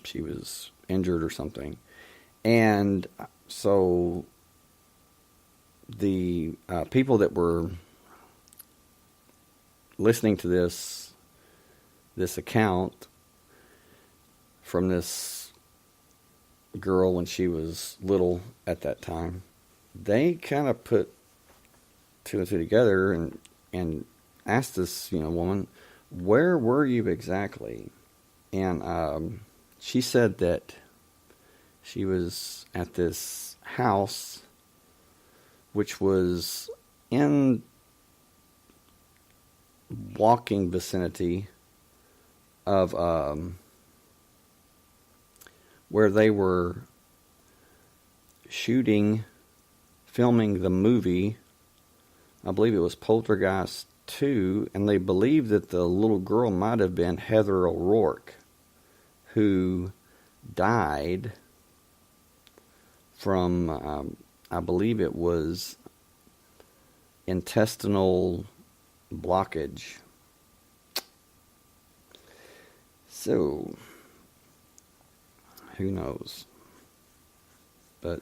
Speaker 1: she was injured or something, and so the people that were listening to this account from this girl when she was little at that time, they kind of put two and two together and asked this woman, where were you exactly? And she said that she was at this house which was in walking vicinity of where they were filming the movie. I believe it was Poltergeist 2, and they believe that the little girl might have been Heather O'Rourke, who died from, I believe it was intestinal blockage So, who knows? But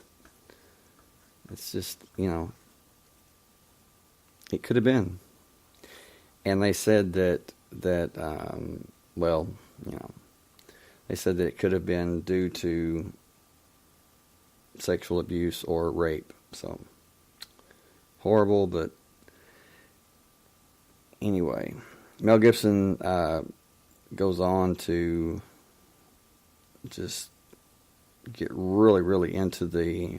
Speaker 1: it's just, it could have been. And they said that they said that it could have been due to sexual abuse or rape. So, horrible, but anyway. Mel Gibson goes on to just get really, really into the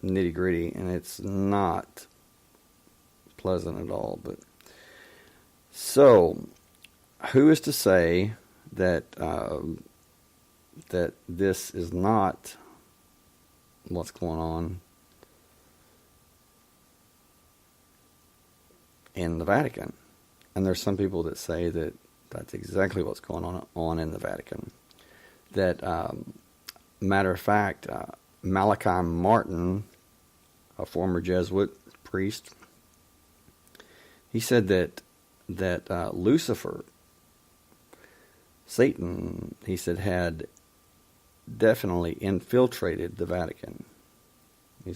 Speaker 1: nitty-gritty, and it's not pleasant at all. But so, who is to say that that this is not what's going on in the Vatican? And there's some people that say that that's exactly what's going on in the Vatican. That, matter of fact, Malachi Martin, a former Jesuit priest, he said that Lucifer, Satan, he said, had definitely infiltrated the Vatican. He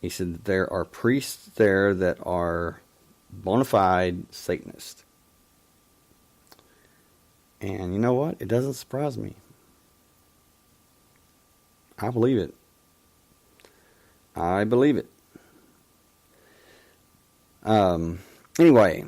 Speaker 1: said there are priests there that are bona fide Satanists. And you know what? It doesn't surprise me. I believe it. I believe it. Anyway,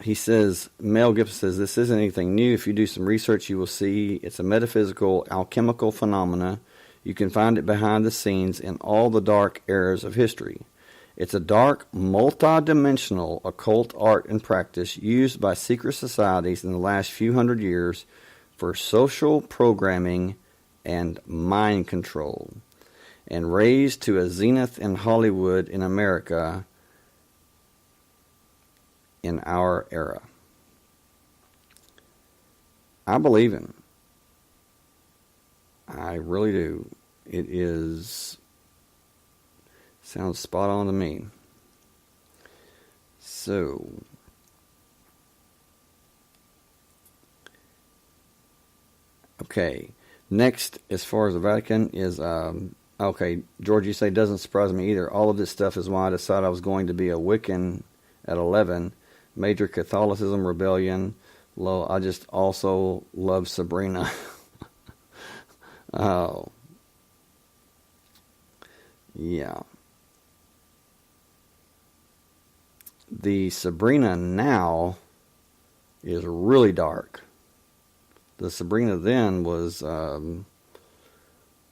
Speaker 1: he says, Mel Gibson says, this isn't anything new. If you do some research, you will see it's a metaphysical, alchemical phenomena. You can find it behind the scenes in all the dark eras of history. It's a dark, multi-dimensional occult art and practice used by secret societies in the last few hundred years for social programming and mind control, and raised to a zenith in Hollywood in America in our era. I believe him. I really do. It sounds spot on to me. So, okay. Next, as far as the Vatican is, okay, George, you say doesn't surprise me either. All of this stuff is why I decided I was going to be a Wiccan at 11. Major Catholicism, rebellion. I just also love Sabrina. Oh. Yeah. The Sabrina now is really dark. The Sabrina then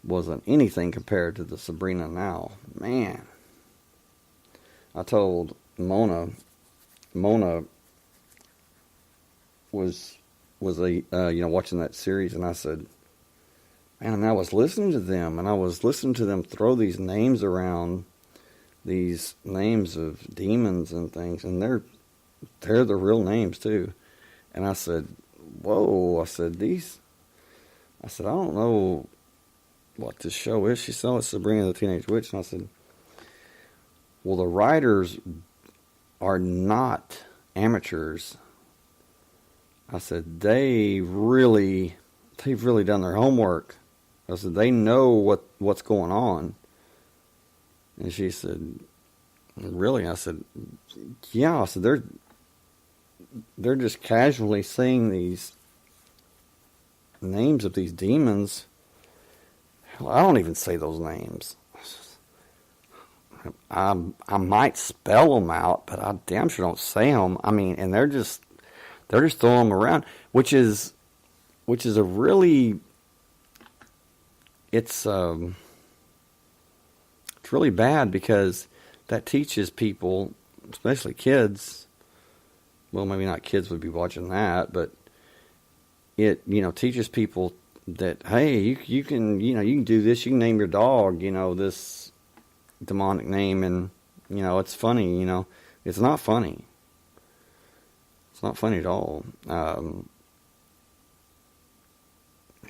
Speaker 1: wasn't anything compared to the Sabrina now. Man. I told Mona was watching that series, and I said, man, I was listening to them, and I was listening to them throw these names around, these names of demons and things, and they're the real names too. And I said, whoa, I said, I don't know what this show is. She said, oh, it's Sabrina the Teenage Witch. And I said, well, the writers are not amateurs. I said, they've really done their homework. I said, they know what's going on. And she said, really? I said, yeah. I said, they're just casually saying these names of these demons. Hell, I don't even say those names. I might spell them out, but I damn sure don't say them. I mean, and they're just throwing them around, which is a really, it's really bad, because that teaches people, especially kids. Well, maybe not kids would be watching that, but it teaches people that, hey, you can do this. You can name your dog this demonic name, and it's funny. It's not funny. It's not funny at all.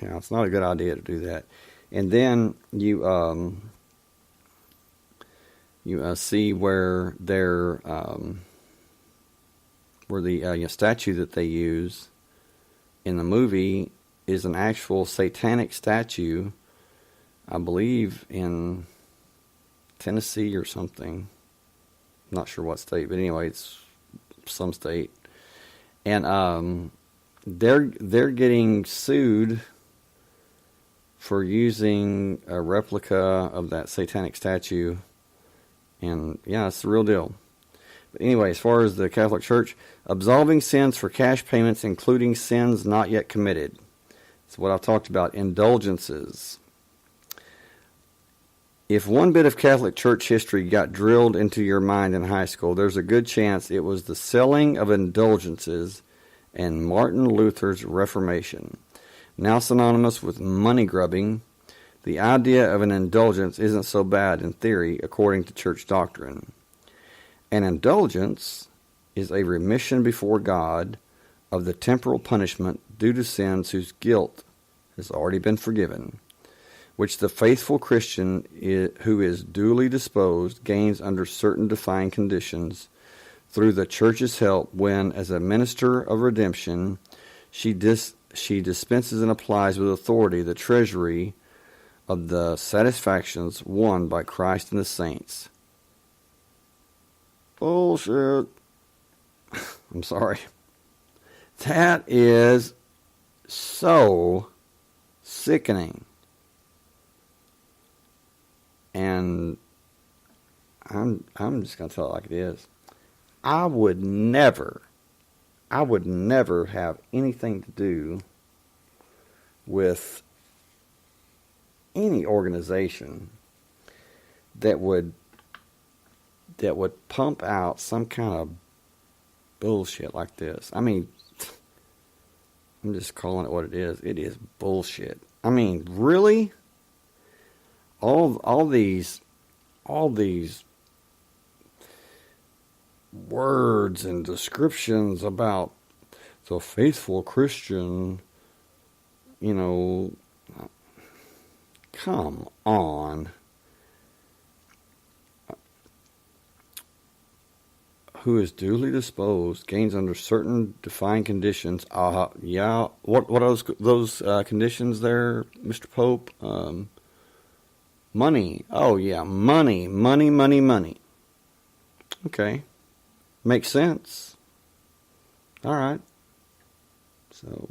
Speaker 1: It's not a good idea to do that. And then you see where they're where the statue that they use in the movie is an actual satanic statue, I believe in Tennessee or something. I'm not sure what state, but anyway, it's some state. And they're getting sued for using a replica of that satanic statue. And yeah, it's the real deal. But anyway, as far as the Catholic Church, absolving sins for cash payments, including sins not yet committed. That's what I've talked about. Indulgences. If one bit of Catholic Church history got drilled into your mind in high school, there's a good chance it was the selling of indulgences and Martin Luther's Reformation. Now synonymous with money grubbing, the idea of an indulgence isn't so bad in theory, according to church doctrine. An indulgence is a remission before God of the temporal punishment due to sins whose guilt has already been forgiven, which the faithful Christian who is duly disposed gains under certain defined conditions through the church's help when, as a minister of redemption, she dispenses and applies with authority the treasury of the satisfactions won by Christ and the saints. Bullshit. I'm sorry. That is so sickening. And I'm just going to tell it like it is. I would never have anything to do with any organization that would pump out some kind of bullshit like this. I mean, I'm just calling it what it is. It is bullshit. I mean, really? All these words and descriptions about the faithful Christian, come on. Who is duly disposed, gains under certain defined conditions. Yeah. What are those conditions there, Mr. Pope? Money. Oh, yeah. Money. Okay. Makes sense. All right. So,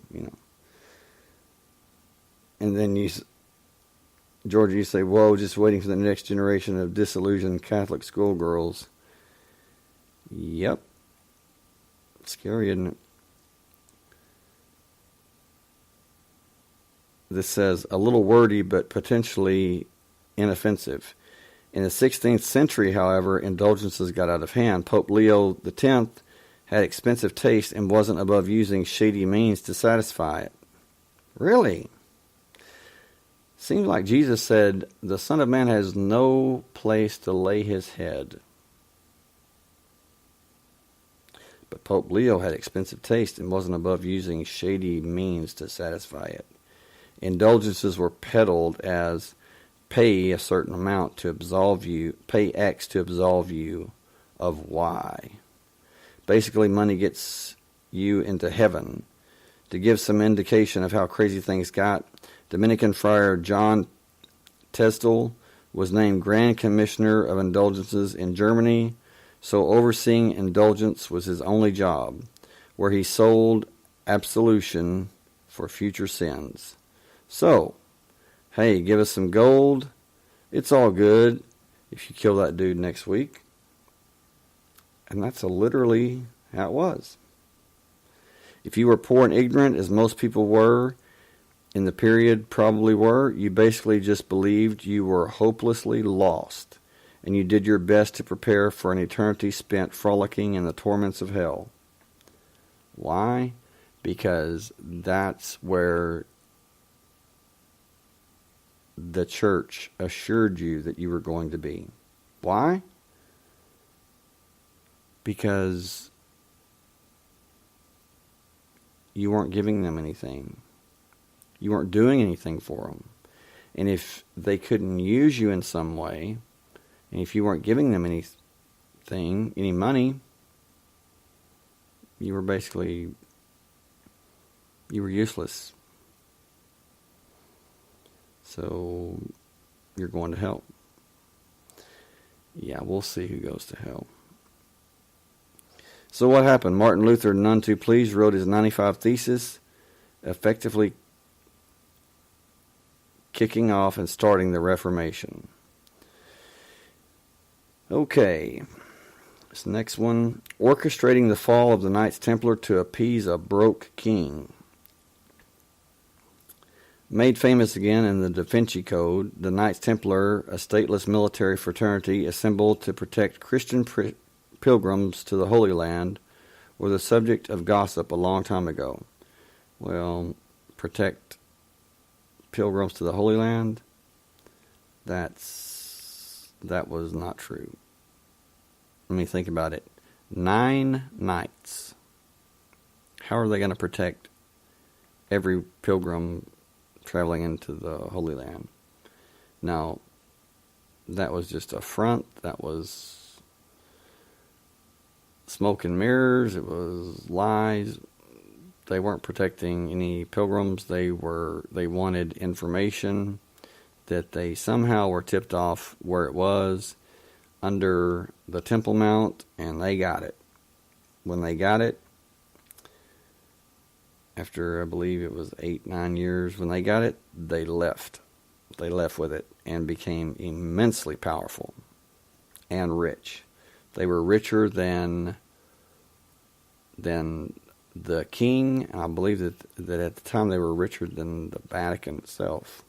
Speaker 1: And then Georgia, you say, whoa, just waiting for the next generation of disillusioned Catholic schoolgirls. Yep. Scary, isn't it? This says, a little wordy but potentially inoffensive. In the 16th century, however, indulgences got out of hand. Pope Leo X had expensive taste and wasn't above using shady means to satisfy it. Really? Seems like Jesus said, the Son of Man has no place to lay his head. But Pope Leo had expensive taste and wasn't above using shady means to satisfy it. Indulgences were peddled as pay a certain amount to absolve you, pay X to absolve you of Y. Basically, money gets you into heaven. To give some indication of how crazy things got, Dominican friar John Testel was named Grand Commissioner of Indulgences in Germany, so overseeing indulgence was his only job, where he sold absolution for future sins. So, hey, give us some gold. It's all good if you kill that dude next week. And that's literally how it was. If you were poor and ignorant, as most people were in the period probably were, you basically just believed you were hopelessly lost, and you did your best to prepare for an eternity spent frolicking in the torments of hell. Why? Because that's where the church assured you that you were going to be. Why? Because you weren't giving them anything. You weren't doing anything for them. And if they couldn't use you in some way, and if you weren't giving them anything, any money, you were useless. So you're going to hell. Yeah, we'll see who goes to hell. So what happened? Martin Luther, none too pleased, wrote his 95 Thesis, effectively kicking off and starting the Reformation. Okay, this next one, orchestrating the fall of the Knights Templar to appease a broke king. Made famous again in the Da Vinci Code, the Knights Templar, a stateless military fraternity assembled to protect Christian pilgrims to the Holy Land, were the subject of gossip a long time ago. Well, protect pilgrims to the Holy Land? That was not true. Let me think about it. 9 knights. How are they going to protect every pilgrim traveling into the Holy Land? Now, that was just a front. That was smoke and mirrors. It was lies. They weren't protecting any pilgrims. They wanted information that they somehow were tipped off where it was under the Temple Mount, and they got it. When they got it, after I believe it was 8-9 years, when they got it, they left. They left with it and became immensely powerful and rich. They were richer than the king, and I believe that at the time they were richer than the Vatican itself.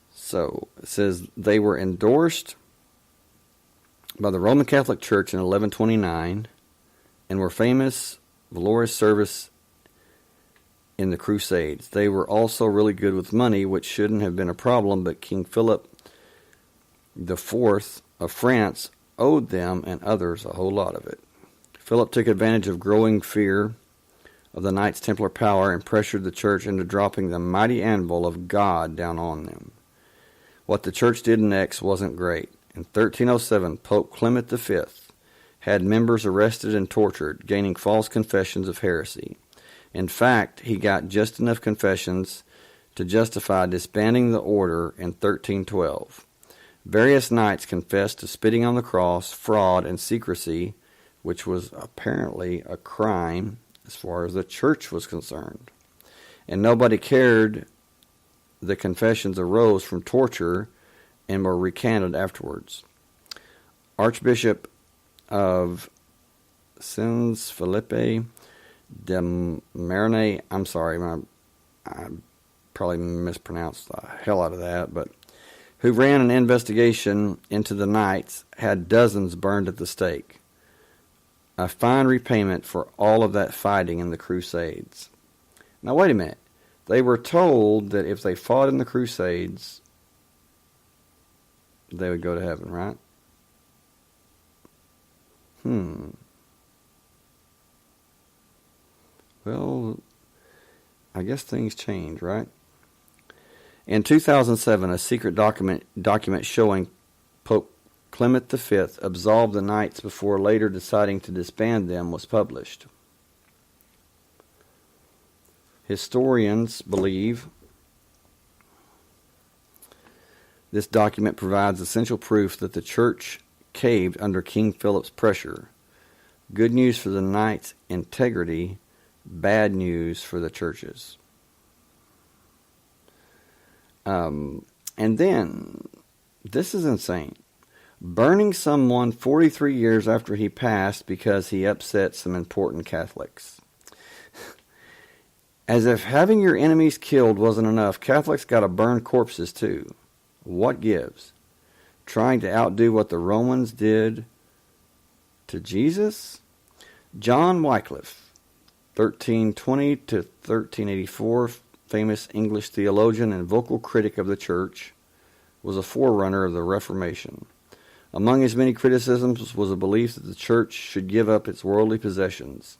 Speaker 1: So it says they were endorsed by the Roman Catholic Church in 1129 and were famous, valorous service in the Crusades. They were also really good with money, which shouldn't have been a problem, but King Philip IV of France owed them and others a whole lot of it. Philip took advantage of growing fear of the Knights Templar power and pressured the church into dropping the mighty anvil of God down on them. What the church did next wasn't great. In 1307, Pope Clement V had members arrested and tortured, gaining false confessions of heresy. In fact, he got just enough confessions to justify disbanding the order in 1312. Various knights confessed to spitting on the cross, fraud, and secrecy, which was apparently a crime as far as the church was concerned. And nobody cared. The confessions arose from torture and were recanted afterwards. Archbishop of Sens Felipe de Marne, I'm sorry, I probably mispronounced the hell out of that, but who ran an investigation into the knights, had dozens burned at the stake. A fine repayment for all of that fighting in the Crusades. Now wait a minute. They were told that if they fought in the Crusades, they would go to heaven, right? Well, I guess things change, right? In 2007, a secret document showing Pope Clement V absolved the knights before later deciding to disband them was published. Historians believe this document provides essential proof that the church caved under King Philip's pressure. Good news for the knights' integrity, bad news for the churches. And then, this is insane. Burning someone 43 years after he passed because he upset some important Catholics. As if having your enemies killed wasn't enough, Catholics got to burn corpses too. What gives? Trying to outdo what the Romans did to Jesus? John Wycliffe, 1320 to 1384, famous English theologian and vocal critic of the church, was a forerunner of the Reformation. Among his many criticisms was a belief that the church should give up its worldly possessions.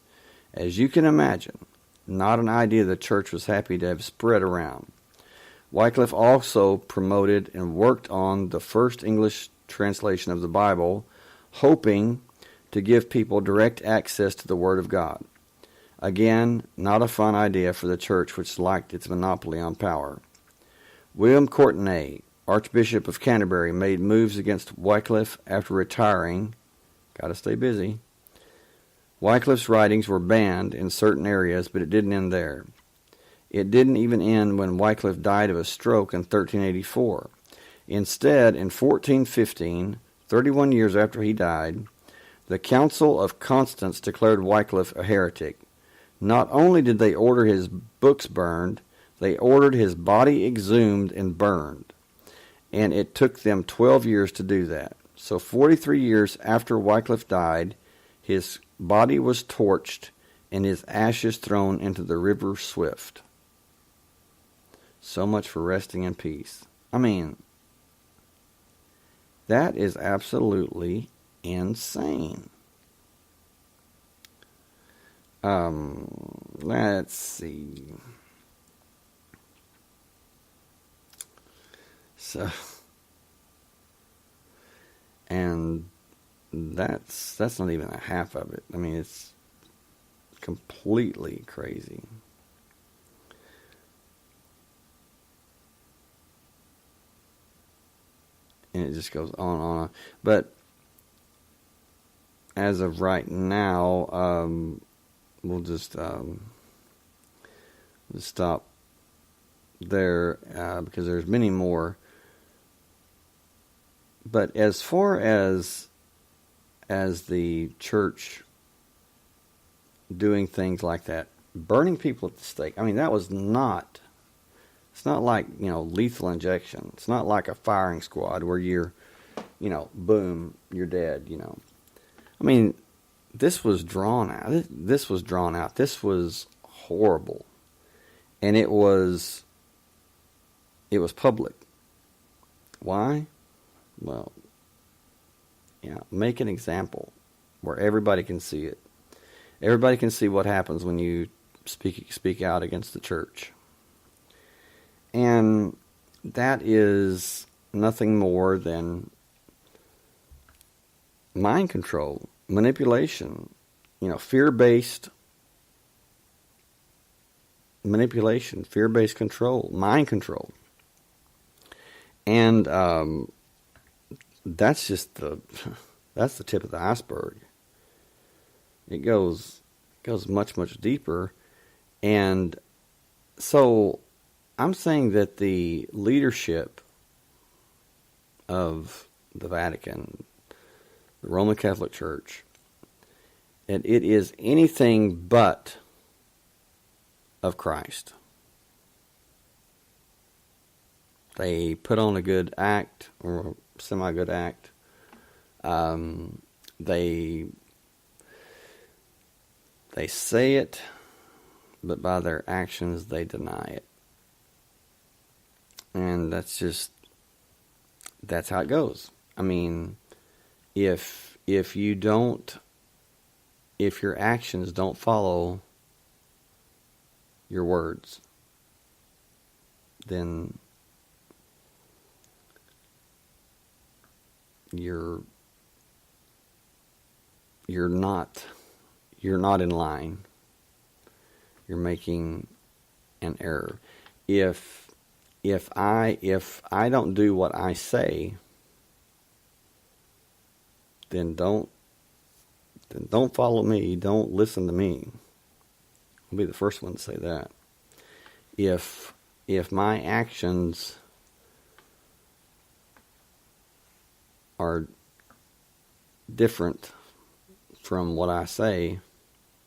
Speaker 1: As you can imagine, not an idea the church was happy to have spread around. Wycliffe also promoted and worked on the first English translation of the Bible, hoping to give people direct access to the Word of God. Again, not a fun idea for the church which liked its monopoly on power. William Courtenay, Archbishop of Canterbury, made moves against Wycliffe after retiring. Got to stay busy. Wycliffe's writings were banned in certain areas, but it didn't end there. It didn't even end when Wycliffe died of a stroke in 1384. Instead, in 1415, 31 years after he died, the Council of Constance declared Wycliffe a heretic. Not only did they order his books burned, they ordered his body exhumed and burned. And it took them 12 years to do that. So 43 years after Wycliffe died, his body was torched and his ashes thrown into the river Swift. So much for resting in peace. I mean, that is absolutely insane. Let's see. So, and that's not even a half of it. I mean, it's completely crazy. And it just goes on and on. But as of right now, we'll just stop there because there's many more. But as far as the church doing things like that, burning people at the stake, I mean, that was not. It's not like, lethal injection. It's not like a firing squad where you're, boom, you're dead, I mean, this was drawn out. This was drawn out. This was horrible. And it was public. Why? Well, make an example where everybody can see it. Everybody can see what happens when you speak out against the church. And that is nothing more than mind control, manipulation, fear-based manipulation, fear-based control, mind control. And that's the tip of the iceberg. It goes much, much deeper. And so I'm saying that the leadership of the Vatican, the Roman Catholic Church, and it is anything but of Christ. They put on a good act, or a semi-good act. They say it, but by their actions they deny it. And that's how it goes. I mean, if your actions don't follow your words, then you're not in line. You're making an error. If I don't do what I say, then don't follow me. Don't listen to me. I'll be the first one to say that. If my actions are different from what I say,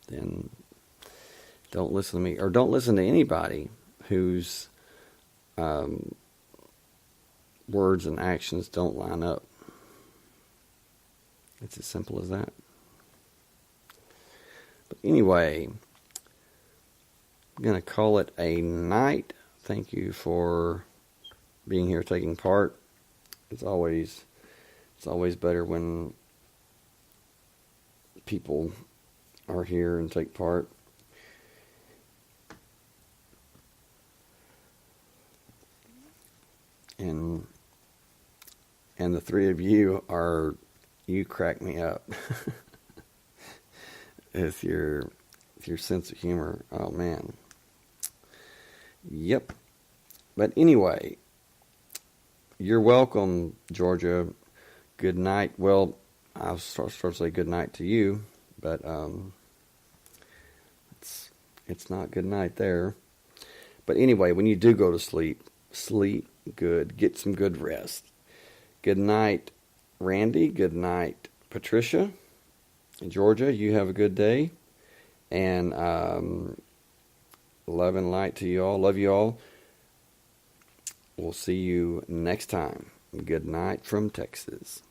Speaker 1: then don't listen to me, or don't listen to anybody whose words and actions don't line up. It's as simple as that. But anyway, I'm going to call it a night. Thank you for being here, taking part. It's always better when people are here and take part. And the three of you are, You crack me up. With your sense of humor. Oh, man. Yep. But anyway, you're welcome, Georgia. Good night. Well, I'll start to say good night to you, but it's not good night there. But anyway, when you do go to sleep, sleep good. Get some good rest. Good night, Randy. Good night, Patricia. Georgia, you have a good day. And love and light to you all. Love you all. We'll see you next time. Good night from Texas.